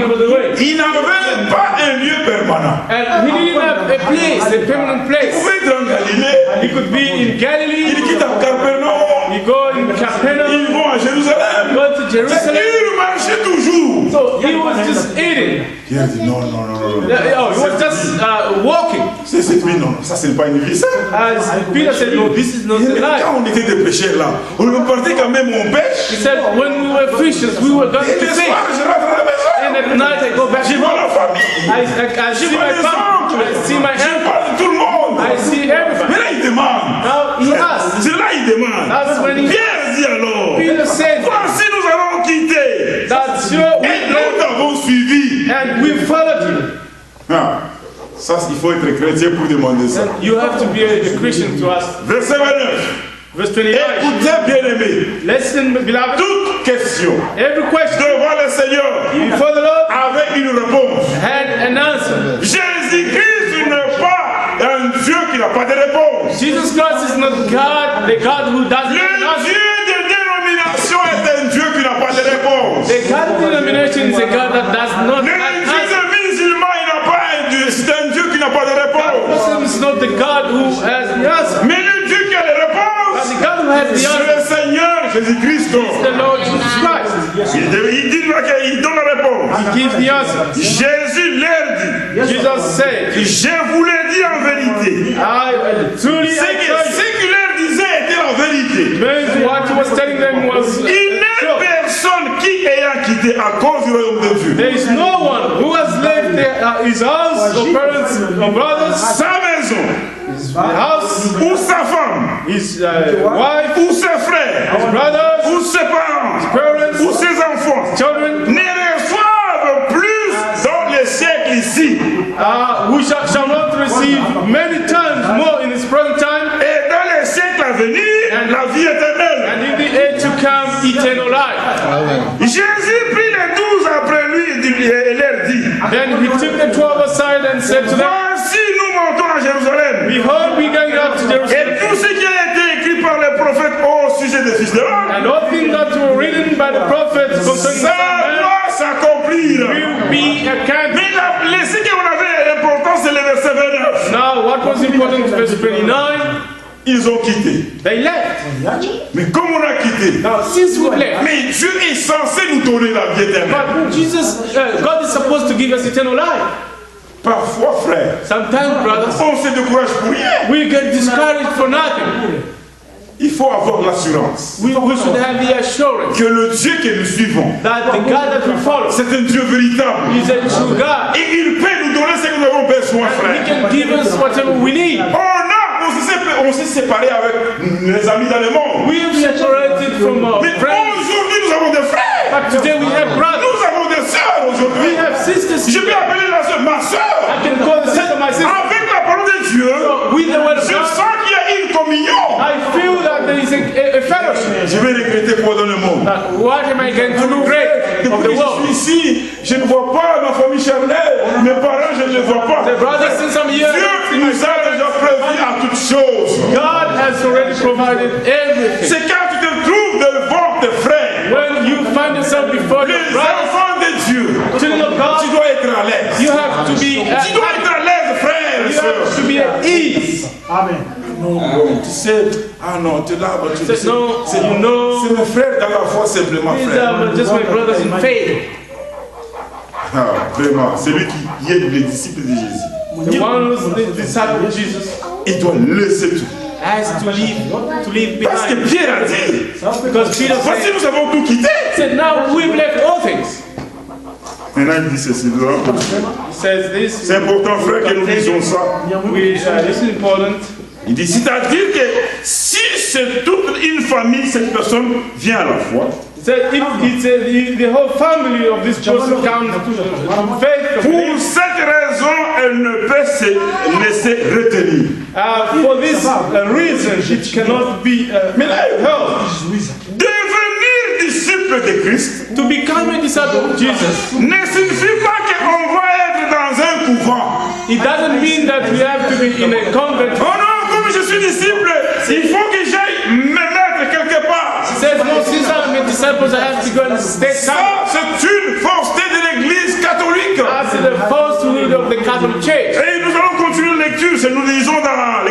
about the way. Il n'avait pas un lieu permanent. And he didn't have a place, a permanent Il place. pouvait être en Galilée, He could be in Galilee, il quitte à Capernaum, he go in Capernaum, ils vont à Jérusalem. go to Jerusalem. Il marchait toujours. So he was just eating. Pierre dit non, non, non, non. Oh, he was just walking. C'est cette vie, non, ça c'est pas une vie, ça. As Peter said, no, this is not a life. Quand on était des pécheurs là, on partait quand même, on pêche. He said, when we were fishers, we were going Et to le fish. soir, je rentre à la maison. And at night I go back Je vois la famille. I see Je vois my les family. oncles. I see my Je aunt. parle de tout le monde. I see everybody. Mais là, il demande. Now he asked. C'est là, il demande. That's when he Pierre dit alors, Peter said voici nous allons quitter. that sure we Et nous left t'avons suivi. and we followed you. Ah, ça, il faut être chrétien pour demander ça. You have to be a Christian to ask. Verset 29. Verse 29. Écoutez, bien-aimés, Listen, beloved. toute question Every question devant le Seigneur before the Lord avec une réponse. had an answer. Jésus-Christ n'est pas un Dieu qui n'a pas de réponse. Jesus Christ is not God, the God who doesn't Le have an answer. Dieu de dénomination est un Dieu qui n'a pas de réponse. The God denomination is a God that does not Le have Dieu answer. des musulmans, il n'a pas un Dieu, c'est un Dieu qui n'a pas de réponse. Muslim is not the God who has the answer. Mais le Dieu qui a les But réponses, the God who has the c'est answer le Seigneur Jésus-Christ. is the Lord Jesus Christ. Il dit là qu'il donne la réponse. He gives the answer. Jésus leur dit, Jesus said, je vous l'ai dit en vérité. truly Ce I tell qu'il leur disait était la vérité. you. Means what he was telling them was Il n'est true. personne qui ayant quitté à cause du royaume de Dieu There is no one who has left his house or parents or brothers, sa maison, his house, ou sa femme, his wife, ou ses frères, his brothers, ou ses parents, parents, ou ses enfants, children, ne reçoivent plus dans les siècles ici who shall not receive many times more in his present time, et dans les siècles à venir la vie éternelle. and in the age to come, eternal life. Jésus prit les 12 après lui et leur dit, Then he took the 12 aside and said to them, voici nous montons à Jérusalem behold, we going up to et Jerusalem, tout ce qui a été écrit par les prophètes au sujet des fils de l'homme, and all things that were written by the prophets concerning the ça Son of Man doit s'accomplir. will be accomplished. Mais ce qui avait important, c'est le verset 29. Now, what was important, verse 29, Ils ont quitté. they left. Mais comme on a quitté, Now, since we left, mais Dieu est censé nous donner la vie éternelle. but God is supposed to give us eternal life. Parfois, frère, Sometimes, brothers, on se décourage pour rien. we get discouraged for nothing. Il faut avoir l'assurance We should have the assurance que le Dieu que nous suivons, that the God that we follow c'est un Dieu véritable. is a true God. Et il peut nous donner ce que nous avons besoin, He frère. can give us whatever we need. On s'est séparés avec les amis dans le monde. We have separated from our Mais friends, aujourd'hui, nous avons des frères. but today we have brothers. Nous avons des sœurs aujourd'hui. We have sisters. Je peux appeler la sœur ma sœur. I can call the sister my sister. Avec la parole de Dieu, With the word of je God, sens qu'il y a une communion. I feel that there is a fellowship. Je vais regretter quoi dans le monde. What am I going to regret of the Depuis que world? je suis ici, je ne vois pas ma famille charnelle, mes parents, je ne les vois pas. The brothers, since I'm here, Dieu nous a déjà prévu à toutes choses. God has already provided everything. C'est quand tu te trouves devant tes frères, When you find yourself before your les brothers, enfants de Dieu, children of tu God, dois être à l'aise. you have to be Tu dois être à l'aise, frère et you have sœur. to be at ease. Amen. Non, tu sais, ah non, tu es là, tu Say, sais, no, c'est you know, mes frères dans la foi simplement, these frère. are just my brothers in faith. Ah, vraiment, c'est lui qui est le disciple de Jésus. The one who's the disciple of Jesus. il doit laisser tout. Has to leave Parce que behind. Pierre a dit, Because Peter voici nous avons tout quitté. said, now we've left all things. Maintenant il dit ceci. He says this. C'est important frère que nous disions ça. This is important. Il dit, c'est-à-dire que si c'est toute une famille, cette personne vient à la foi, He said, if it's the whole family of this person comes to faith, pour cette raison, elle ne peut se laisser retenir. for this reason, it cannot be held. Devenir disciple de Christ To become a disciple of Jesus, ne signifie pas qu'on va être dans un couvent. it doesn't mean that we have to be in a convent. Oh non, comme je suis disciple, il faut que j'aille me mettre quelque part. He says, no, since I'm a disciple, I have to go and stay Ça, somewhere. c'est une fausseté de l'Église catholique. That's the falsehood of the Catholic Church. Et nous allons continuer la lecture, c'est nous lisons dans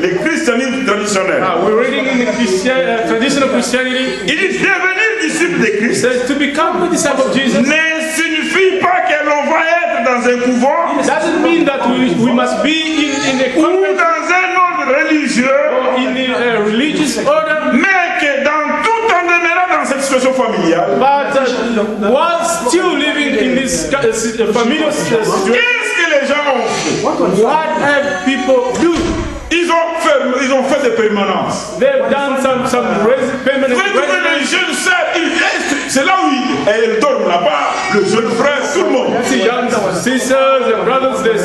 les christianisme traditionnel. We're reading in the traditional Christianity. Il dit devenir disciple de It Christ says to become a disciple of Jesus. ne signifie pas que l'on va être dans un couvent It doesn't mean that we must be in a ou convent dans un ordre religieux, or in a religious order, mais que tout en demeurant dans cette situation familiale, but while still living in this familiar situation. qu'est-ce que les gens ont fait? What have people do? Ils ont fait des permanences. They've done some permanent Vous trouvez les residence. jeunes sœurs, c'est là où elles dorment là-bas, le jeune frère, tout le monde. See young sisters and brothers, they're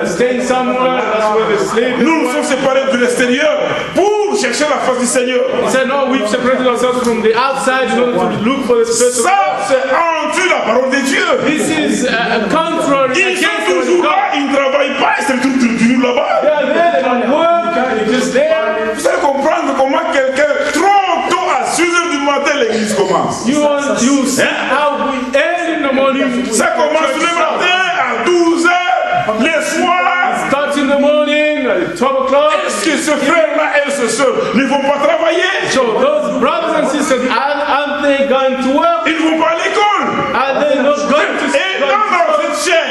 staying somewhere. That's where they sleep. Nous nous sommes séparés de l'extérieur pour chercher la face du Seigneur. He said, no, we've separated ourselves from the outside in order to look for the Spirit of Ça, God. c'est anti la parole de Dieu. This is contrary Ils sont against the word of toujours là, God. ils ne travaillent pas, ils se retrouvent toujours là-bas. They are there, they don't work, they're just there. Vous allez comprendre comment quelqu'un, trop tôt à 6 h du matin, l'église commence. You see how we end in the morning. Ça commence le matin à 12 h, les soirs. Starts in the morning at 12 o'clock. Est-ce que ce frère-là et ce soeur ne vont pas travailler? So those brothers and sisters, aren't they going to work? Ils ne vont pas à l'école. Are they not going to Et dans cette chair,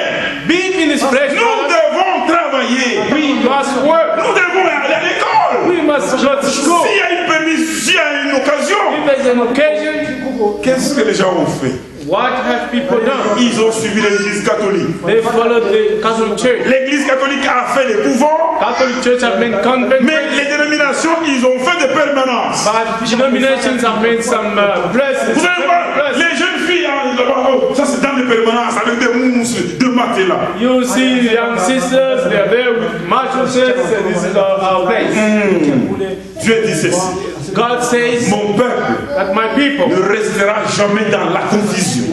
being in this flesh? nous devons travailler. We must work. Nous devons aller à l'école. We must go to school. S'il y a une permission, s'il y a une occasion, If there's an occasion, qu'est-ce que les gens ont fait? what have people done? Ils ont suivi l'église catholique. They followed the Catholic Church. L'église catholique a fait les couvents, Catholic Church have made convents, mais les dénominations, ils ont fait des permanences. but denominations have made some blessings. Vous allez voir, les jeunes filles, hein, là-bas, oh, ça c'est dans les permanences avec des mousses, de matelas. You see young sisters, they are there with mattresses, and this is our place. Dieu dit ceci, God says mon peuple that my people ne restera jamais dans la confusion.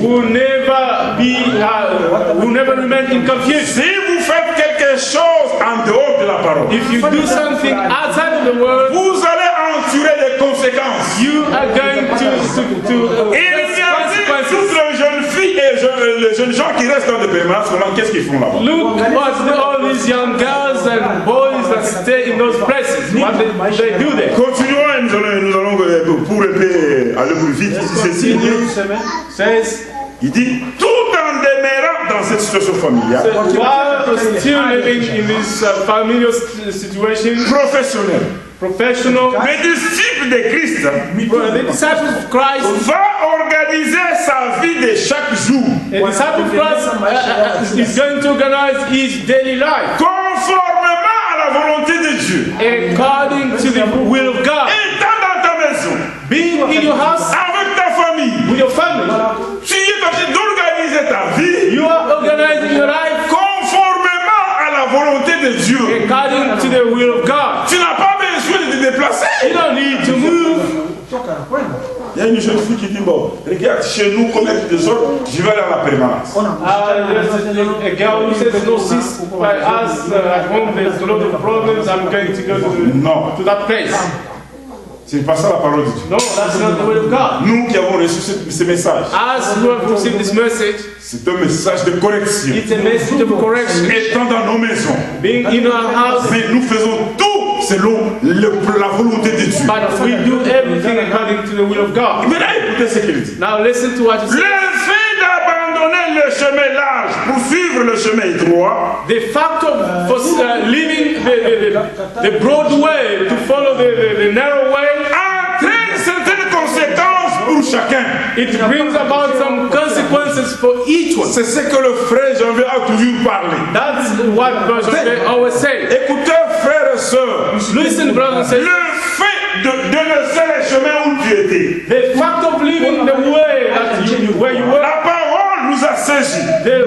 will never remain in confusion. Si vous faites quelque chose en dehors de la parole, If you do something outside of the word, vous allez en tirer des conséquences. you are going to Et il y a consequences. toutes les jeunes filles et les jeunes gens qui restent dans des permanences, qu'est-ce qu'ils font là-bas? Look what all these young girls and boys that stay in those places, what they do there. Continuons et nous allons pour un peu aller plus vite. Ceci, Says, il dit, tout en demeurant dans cette situation familiale, while still living in this familiar situation, professionnelle, professional, le disciple de Christ the disciple of Christ, va organiser sa vie de chaque jour a disciple of Christ is going to organize his daily life conformément à la volonté de Dieu. according to the will of God. Étant dans ta maison, Being in your house avec ta famille, with your family, tu es en train d'organiser ta vie you are organizing your life conformément à la volonté de Dieu. according to the will of God. Tu n'as pas besoin de te déplacer. You don't need to move. Il y a une jeune fille qui dit, bon, regarde, chez nous, comme il y a des autres, je vais aller à la permanence. There's a girl who says, no, sis, by us at home, there's a lot of problems. I'm going to go Non, to that place. c'est pas ça la parole de Dieu. No, that's not the will of God. Nous qui avons reçu ce message, As who have received this message, c'est un message de correction. it's a message of correction. Étant dans nos maisons, Being in our house, mais nous faisons tout selon la volonté de Dieu. but we do everything according to the will of God. Maintenant, écoutez ce qu'il dit. Now listen to what he Le says. fait d'abandonner le chemin large pour suivre suivre le chemin étroit, the fact of leaving the broad way to follow the narrow way, entraîne certaines conséquences pour chacun. it brings about some consequences for each one. C'est ce que le frère Janvier a toujours parlé. That's what Brother Jean-Pierre always say. Écoutez, frères et sœurs, Listen, brothers and sisters, le fait de laisser les chemins où tu étais, the fact of leaving the way where you were, la parole nous a saisis.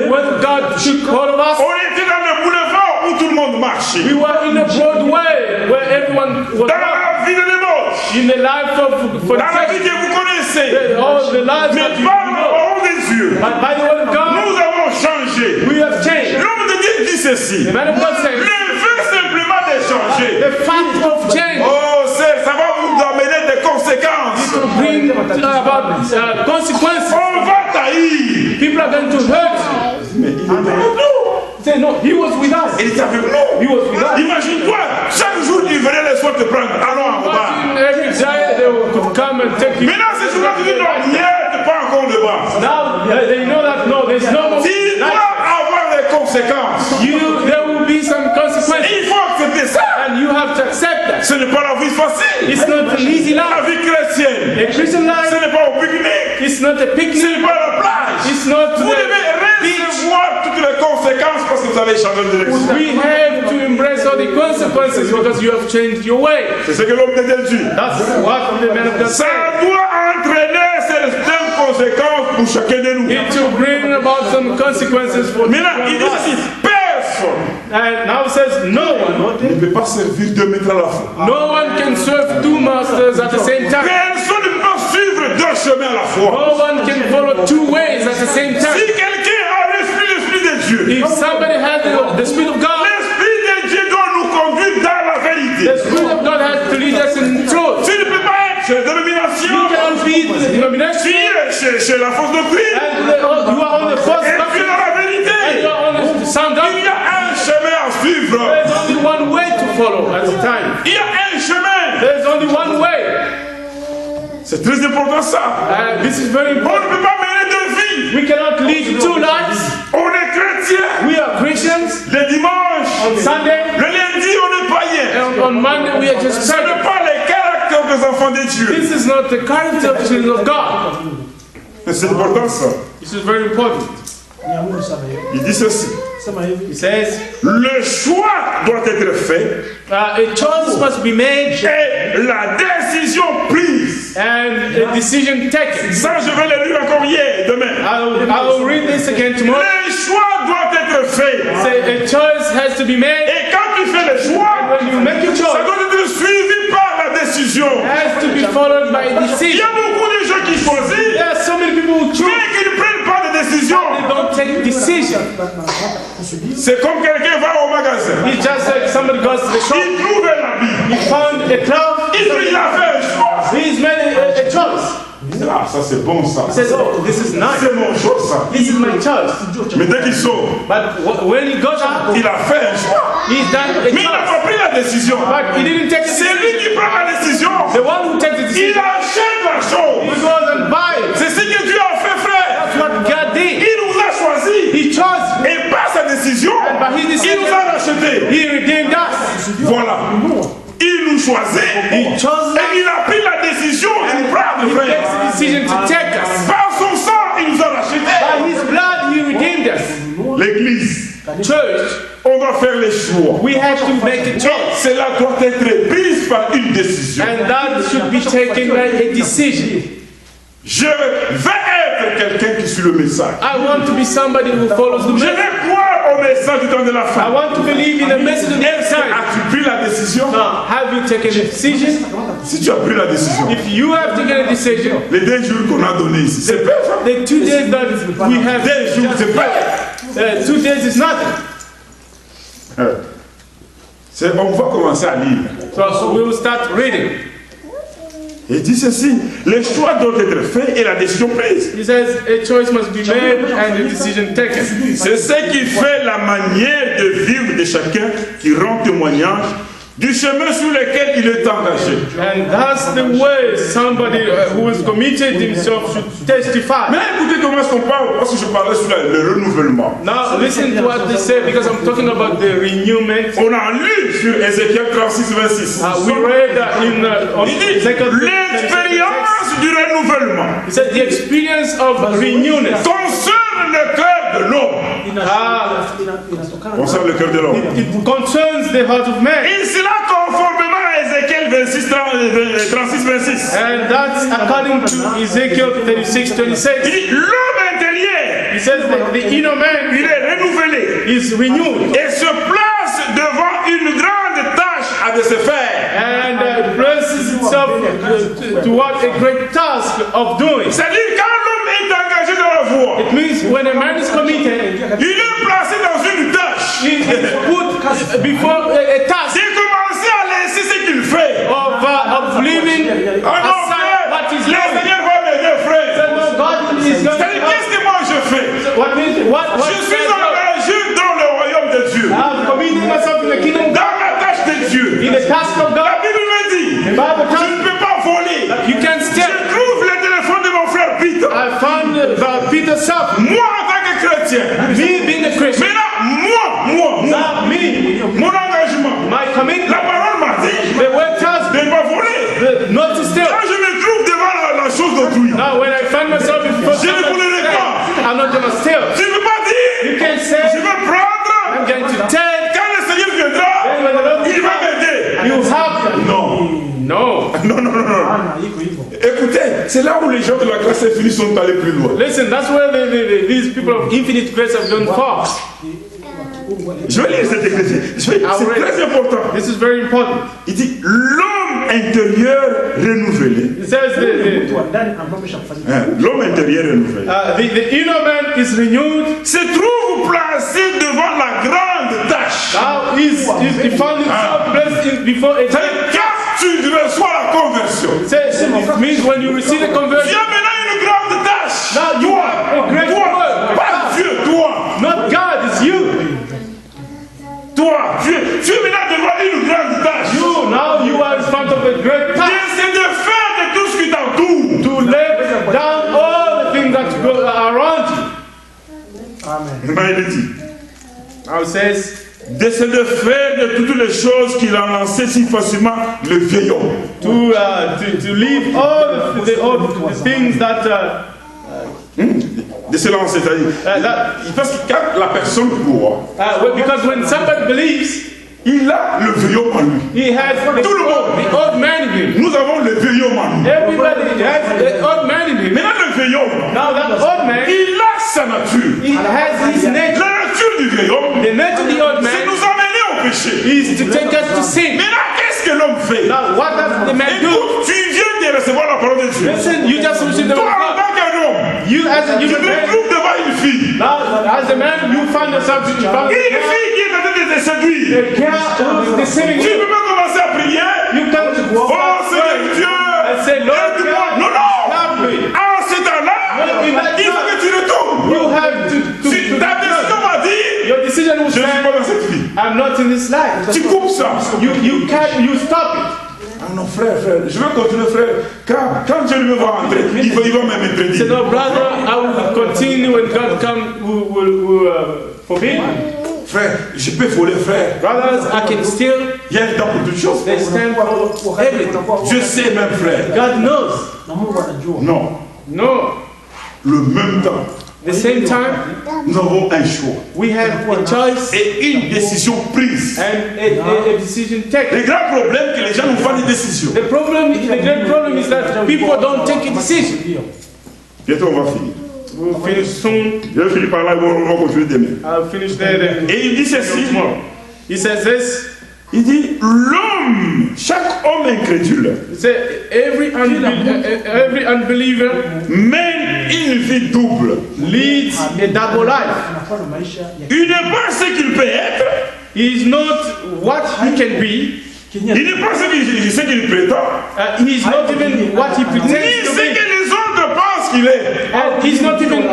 when God took hold of us, On était dans le boulevard où tout le monde marchait. we were in a broad way where everyone was Dans la vie de débauche, in the life of dans la vie que vous connaissez, all the lives mais that you par la know. parole des yeux, But by the word of God, nous avons changé. we have changed. L'homme de Dieu dit ceci. The man of God says, Le fait simplement de changer. the fact of change Oh, ça va vous amener des conséquences. will bring about consequences. On va taillir. People are going to hurt you. Mais il est avec nous. Say, no, he was with us. Il est avec nous. He was with us. Imagine-toi, chaque jour il venait les soirs te prendre. Allons en bas. Every day they will come and take you. Maintenant, ces jours-là, tu dis non, hier, tu pas encore de bas. Now they know that no, there's no more. Il doit avoir des conséquences. There will be some consequences, Il faut accepter ça. and you have to accept that. Ce n'est pas la vie facile. It's not an easy La life. vie chrétienne, A Christian ce life, n'est pas au pique-nique. it's not a Ce picnic. n'est pas la plage. It's not Vous devez the beach. recevoir toutes les conséquences parce que vous avez changé de direction. We have to embrace all the consequences because you have changed your way. C'est ce que l'homme de Dieu dit. That's what the man of God Ça said. doit entraîner certaines conséquences pour chacun de nous. It will bring about some consequences for Maintenant, il dit us. ceci, personne And now it says no one. ne peut pas servir deux maîtres à la fois. No one can serve two masters at the same time. Personne ne peut pas suivre deux chemins à la fois. No one can follow two ways at the same Si time. quelqu'un a l'esprit de Dieu, If somebody has the Spirit of God, l'esprit de Dieu doit nous conduire dans la vérité. the Spirit of God has to lead us in truth. Tu ne peux pas être chez la dénomination, You cannot be the tu denomination, es chez la fausse doctrine, and you are on the false et puis doctrine, dans la and vérité. you are on the sound Il y doctrine. a un chemin à suivre. There's only one way to follow at the time. Il y a un chemin. There's only one way. C'est très important ça. This is very On ne important. peut pas mener deux vies. We cannot lead two lives. On est chrétien. We are Christians. Le dimanche, On Sunday le lundi, on est païen. and on Monday we are just Ce n'est pagans. pas les caractères des enfants de Dieu. This is not the character of the children of God. C'est important ça. This is very important. Il dit ceci. He says, Le choix doit être fait a choice must be made et la décision prise. and a decision taken. Ça, je vais le lire encore hier, demain. I will read this again tomorrow. Le choix doit être fait. Say a choice has to be made. Et quand tu fais le choix, When you make a ça choice, doit être suivi par la décision. it has to be followed by a Il y decision. a beaucoup de gens qui choisissent, There are so many people who choose, mais qui ne prennent pas de décision. they don't take decision. C'est comme quelqu'un va au magasin. It's just like somebody goes to the shop, Il trouve un habit. he found a cloth, Il a fait un choix. he's made a choice. Ah, ça c'est bon ça. He says, oh, this is nice. C'est mon choix ça. This is my choice. Mais dès qu'il sort, But when he goes out, il a fait un choix. he's done a Mais il n'a choice. pas pris la décision. But he didn't take the C'est decision. lui qui prend la décision. The one who takes the Il decision, achète la chose. he goes and buys it. C'est ce que Dieu a fait, frère. That's what God did. Il nous a choisis. He chose, Et par sa décision, by his il decision, nous a rachetés. he redeemed us. Voilà. Il nous choisit. He chose us. Et il a pris la décision du bras de He takes frère. the decision to take us. Par son sang, il nous a rachetés. By his blood, he redeemed us. L'église, Church, on doit faire les choix. we have to make a choice. Cela doit être prise par une décision. And that should be taken by a decision. Je vais être quelqu'un qui suit le message. I want to be somebody who follows the Je message. vais croire au message du temps de la I fin. want to believe in the message of the Est-ce que time. as-tu pris la décision? Now, have you taken a decision? Si tu as pris la décision, If you have taken a decision, les 2 jours qu'on a donnés ici, c'est peu. the 2 days that we have, 2 jours, c'est peu. 2 days is nothing. On va commencer à lire. So we will start reading. Il dit ceci, les choix doivent être faits et la décision prise. He says a choice must be made and a decision taken. C'est ce qui fait la manière de vivre de chacun qui rend témoignage du chemin sur lequel il est engagé. And that's the way somebody who has committed himself should testify. Mais écoutez comment est-ce qu'on parle, parce que je parlais sur le renouvellement. Now listen to what they say, because I'm talking about the renewment. On a lu sur Ézéchiel 36, 26. We read in Il dit l'expérience du renouvellement He said the experience of renewment concerne le cœur de l'homme. Concerne le cœur de l'homme. it concerns the heart of man. Et cela conformément à Ézéchiel 36, 26. And that's according to Ezekiel 36, 26. Il dit l'homme intérieur, He says that the inner man il est renouvelé is renewed et se place devant une grande tâche à de se faire. and places itself toward a great task of doing. C'est-à-dire quand l'homme est engagé dans la voie, It means when a man is committed, il est placé dans une tâche. he is put before a task C'est commencer à laisser ce qu'il fait. of living Ah non, aside frère, what is le doing. Seigneur va m'aider, frère. So God is going C'est-à-dire, to qu'est-ce que moi je fais? what Je suis engagé dans le royaume de Dieu, I'm committing myself in the kingdom of God, dans la tâche de Dieu. in the task of La God. Bible me dit, The Bible je tells ne peux pas voler. you can't Je steal. trouve le téléphone de mon frère Peter. I found Peter's self. Moi, en tant que chrétien, Me being a Christian. mais là, moi, Now me, mon engagement, my commitment, la parole m'a dit the word tells de ne pas voler. not to steal. Quand je me trouve devant la chose d'autrui, Now when I find myself in front je ne volerai pas. I'm not going to steal. Tu ne peux pas dire, You can't say je vais prendre. I'm going to take. Quand le Seigneur viendra, Then when the Lord il va m'aider. you have Non. no. Non. Écoutez, c'est là où les gens de la grâce infinie sont allés plus loin. Listen, that's where these people of infinite grace have gone far. Je vais lire cet écriture. C'est très important. This is very important. Il dit l'homme intérieur renouvelé. It says L'homme intérieur renouvelé the inner man is renewed. se trouve placé devant la grande tâche. Now he found himself placed before a C'est-à-dire, quand tu reçois la conversion, It means when you receive a tu conversion, as maintenant une grande tâche. now you have a great Toi, work. pas Dieu, toi. Not God, it's you. Toi, tu es maintenant devant une grande tâche. Now you are in front of a great task C'est de faire de tout ce qui t'entoure. to lay down all the things that go around you. Il dit, Now it says c'est de faire de toutes les choses qu'il a lancées si facilement le vieil homme. to leave all the things that De se lancer, c'est-à-dire, parce que quand la personne croit, because when somebody believes, il a le vieil homme en lui. he has Tout le monde. the old man in him. Nous avons le vieil homme en nous. Everybody has the old man in him. Maintenant, le vieil homme, Now that old man, il a sa nature. he has his nature. La nature du vieil homme, The nature of the old c'est man nous amener au péché. is to take us to sin. Maintenant, qu'est-ce que l'homme fait? Now what does the man do? Écoute, tu viens de recevoir la parole de Dieu. Listen, you just received the Toi, word of en God. tant qu'un homme, You as a tu human te man, trouves devant une fille. now as a man, you find yourself Une fille qui est en train de te séduire. the girl who's deceiving Tu you. peux pas commencer à prier. You come to Oh Seigneur Dieu, and say, Lord aide-moi. God, Non, non. help me. En ce temps-là, in that il faut que tu retournes. You have to Ta décision va dire, your decision will je ne suis say, pas dans cette vie. I'm not in this life. Tu coupes ça. You can't, you stop it. Ah non, frère, je vais continuer, frère. Quand Dieu me va entrer, il va même Say, m'interdire. no, brother, I will continue when God come, will forbid me. Frère, je peux voler, frère. Brothers, I can steal. Il y a un temps pour toutes choses. They stand for everything. Je sais même, frère. God knows. Non, No. le même temps, The same time, nous avons un choix we have a choice et une décision prise. and a decision taken. Le grand problème, que les gens n'ont pas de décision. The great problem is that people don't take a decision. Bientôt, on va finir. We'll finish soon. Je vais finir par là, on va continuer demain. I'll finish there. Et il dit ceci. He says this. Il dit, l'homme, chaque homme incrédule, He said, every unbeliever mène une vie double. leads a double life. Il n'est pas ce qu'il peut être, He is not what he can be. il n'est pas ce qu'il prétend, He is not even what he ni pretends to ce be. que les autres pensent pense qu'il est. And he's not even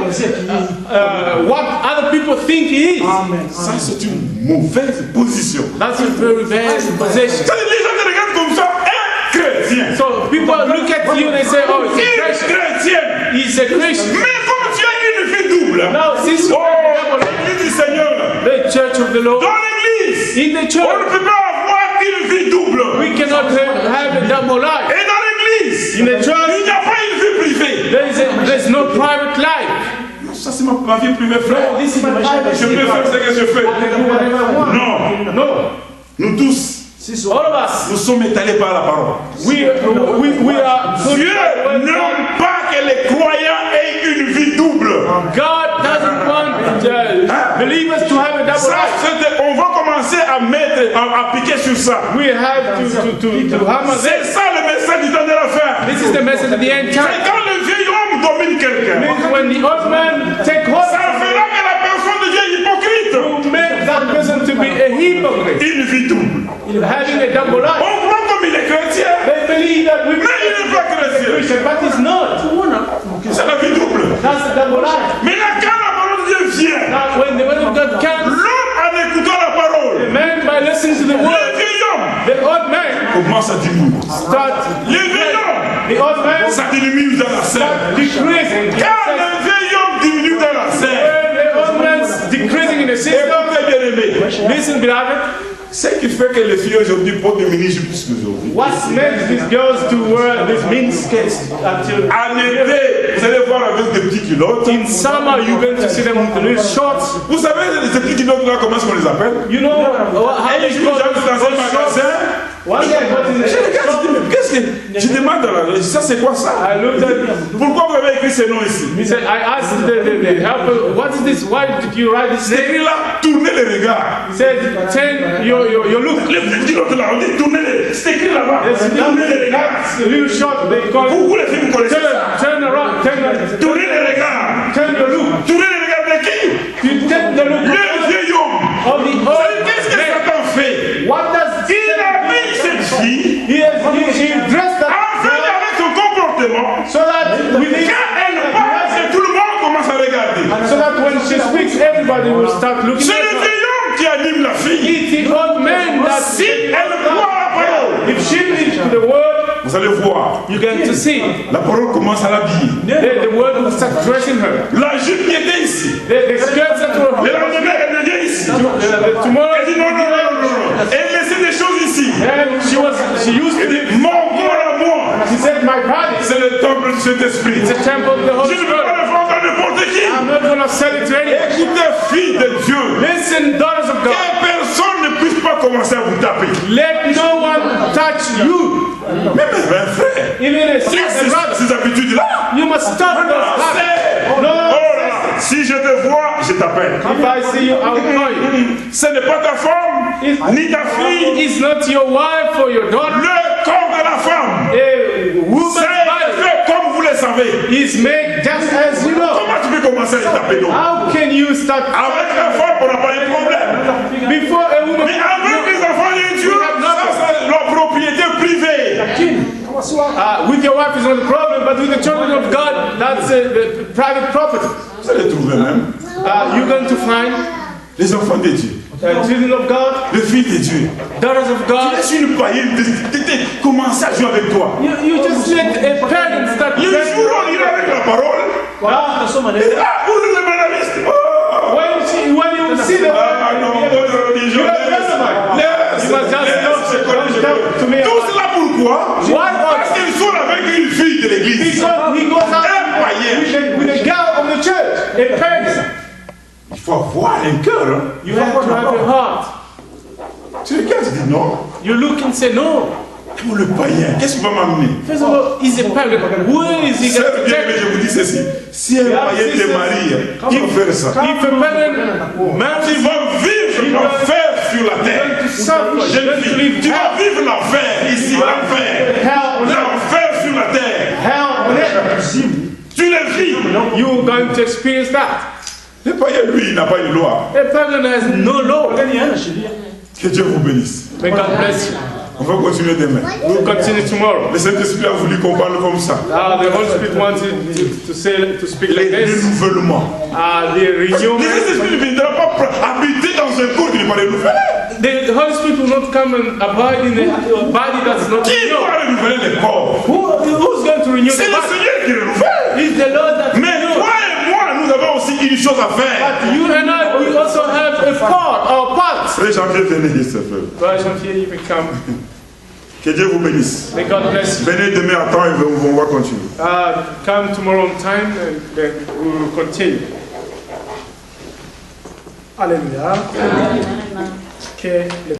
what other people think he is. Ça, c'est une mauvaise position. That's a very bad position. Ça, les gens te regardent comme ça, un chrétien. So people look at you and they say, oh, he's a Une Christian. chrétienne. He's a Christian. Mais comme tu as une vie double, Now, since you oh, l'église du Seigneur, the church of the Lord, dans l'église, in the on ne church, peut pas avoir une vie double. we cannot have a double life. Et dans l'église, In the il church, n'y a pas une vie privée. there's no private life. Ça, c'est ma vie privée, frère. This is my private Je peux faire ce que je fais. Non, No, nous tous, all of us, nous sommes étalés par la parole. we are. Dieu n'aime pas que les croyants aient une vie double. God doesn't want believers to have a double Ça, life. on va commencer à piquer sur ça. We have to hammer C'est this. ça le message du temps de la fin. This is the message of the end C'est time. quand le vieil homme domine quelqu'un. Means when the old man take hold Ça fera que la personne devient hypocrite. to make that person to be a hypocrite, Une vie double. having a double life. On voit comme il est chrétien, They believe that we mais il n'est pas chrétien. Christian, but it's not. C'est la vie double. That's the double life. Mais là, quand la parole de Dieu vient, Now, when the word of God comes, l'homme en écoutant la parole, the man by listening to the le word, vieil homme the old man commence à diminuer. start. Le vieil homme, The old man ça diminue dans la scène. decreasing. Quand le vieil homme diminue dans la scène, When the old man's decreasing in the system, écoutez bien aimé, listen, beloved. ce qui fait que les filles aujourd'hui portent des mini plus qu'aujourd'hui. What makes these girls to wear these miniskirts until En été, vous allez voir avec des petits culottes. in summer you're going to see them with little shorts. Vous savez, ces petits culottes là, comment est-ce qu'on les appelle? You know how Et they je suis call dans un those shorts? magasin. One day I got in the Je regarde, je dis, mais qu'est-ce que. Je demande à la. Ça, c'est quoi ça? I looked at Pourquoi vous avez écrit ces noms ici? he said, I asked the helper, what is this? Why did you write this C'est name? écrit là, tournez les regards. He said, turn your look. Les petits culottes là, on dit tournez les. C'est écrit là-bas. Yes, Tournez les regards. that's a little short. They call it. Vous les filles, vous connaissez ça? Turn around, Tournez les regards. turn your look. Tournez les regards de qui? You turn the look Le vieil homme. of the old Qu'est-ce que man. Satan fait? What does Il a mis cette fille he dressed that afin girl avec son comportement. so that we Quand elle parle, c'est tout le monde commence à regarder. so that when she speaks, everybody will start looking C'est at le her. vieil homme qui anime la fille. It's the old man that Si elle croit à la parole, if she believes to the word, vous allez voir, you're going to see la parole commence à l'habiller. the word will start dressing her. La jupe qui était ici, The skirts that were le lendemain, elle devient ici. tomorrow, Elle dit non, non, non, non, non. Elle laissait des choses ici. and she used Elle to dit, mon corps à moi, she said, my body c'est le temple du Saint-Esprit. is a temple of the Je Holy ne peux pas Spirit. le vendre à n'importe qui. I'm not going to sell it to anyone. Écoutez, fille de Dieu, Listen, daughters of que God, personne ne puisse pas commencer à vous taper. let no one touch you. Même un frère, Even a laisse sister brother, ces habitudes-là. you must stop those habits. Oh No, là, si je te vois, je t'appelle. if I see you, I will call you. Ce n'est pas ta femme, ni ta fille. It's not your wife or your daughter. Le corps de la femme, A woman's c'est body fait comme vous le savez. is made just as you know. Comment tu peux commencer à les taper donc? How can you start Avec la femme, on n'a pas de problème. before a woman? Mais avec les enfants de Dieu, ça c'est leur propriété privée. With your wife is not the problem, but with the children of God, that's the private property. Vous allez trouver même You're going to find les enfants de Dieu, children of God, les filles de Dieu. daughters of Tu God. laisses une païenne commencer à jouer avec toi. You just let a parent start. Le jour où on ira avec la parole, où le bénéfice? When you see the Ah non, non, you have testimony. You must just don't talk to me. Tout cela pourquoi? Parce qu'ils sont avec une fille de l'église. Because he goes out with a girl of the church, a parent. Il faut avoir un cœur. Hein? You have to have a heart. Tu regardes, tu dis non. You look and say no. Pour le païen, qu'est-ce qu'il va m'amener? First of all, he's a pagan. Where is he Sœur going to bien, take? mais je vous dis ceci. Si un païen te marie, il va faire ça. If a pagan Tu marries, vas vivre l'enfer sur la terre. to suffer, Jeune fille, tu vas vivre l'enfer ici, l'enfer. hell on earth, L'enfer sur la terre. hell on earth. Tu le vis. You're going to experience that. Le païen, lui, il n'a pas une loi. A pagan has no law. Que Dieu vous bénisse. May God bless you. On va continuer demain. We'll continue tomorrow. Le Saint-Esprit a voulu qu'on parle comme ça. The Holy Spirit wanted to speak like Les this. renouvellements. The Le renewal. Saint-Esprit ne viendra pas habiter dans un corps qui n'est pas renouvelé. The Holy Spirit will not come and abide in a body that's not Qui renewed. va renouveler les corps? Who's going to renew C'est the le body? Seigneur qui renouvelle. It's the Lord that Mais renews. toi et moi, nous avons aussi une chose à faire. But you and I, we also have a part, our part. Frère Jean-Pierre, venez ici, frère. Brother Jean-Pierre, you can come. Que Dieu vous bénisse. May God bless you. Venez demain à temps et on va continuer. Come tomorrow on time and then we will continue. Alléluia. Que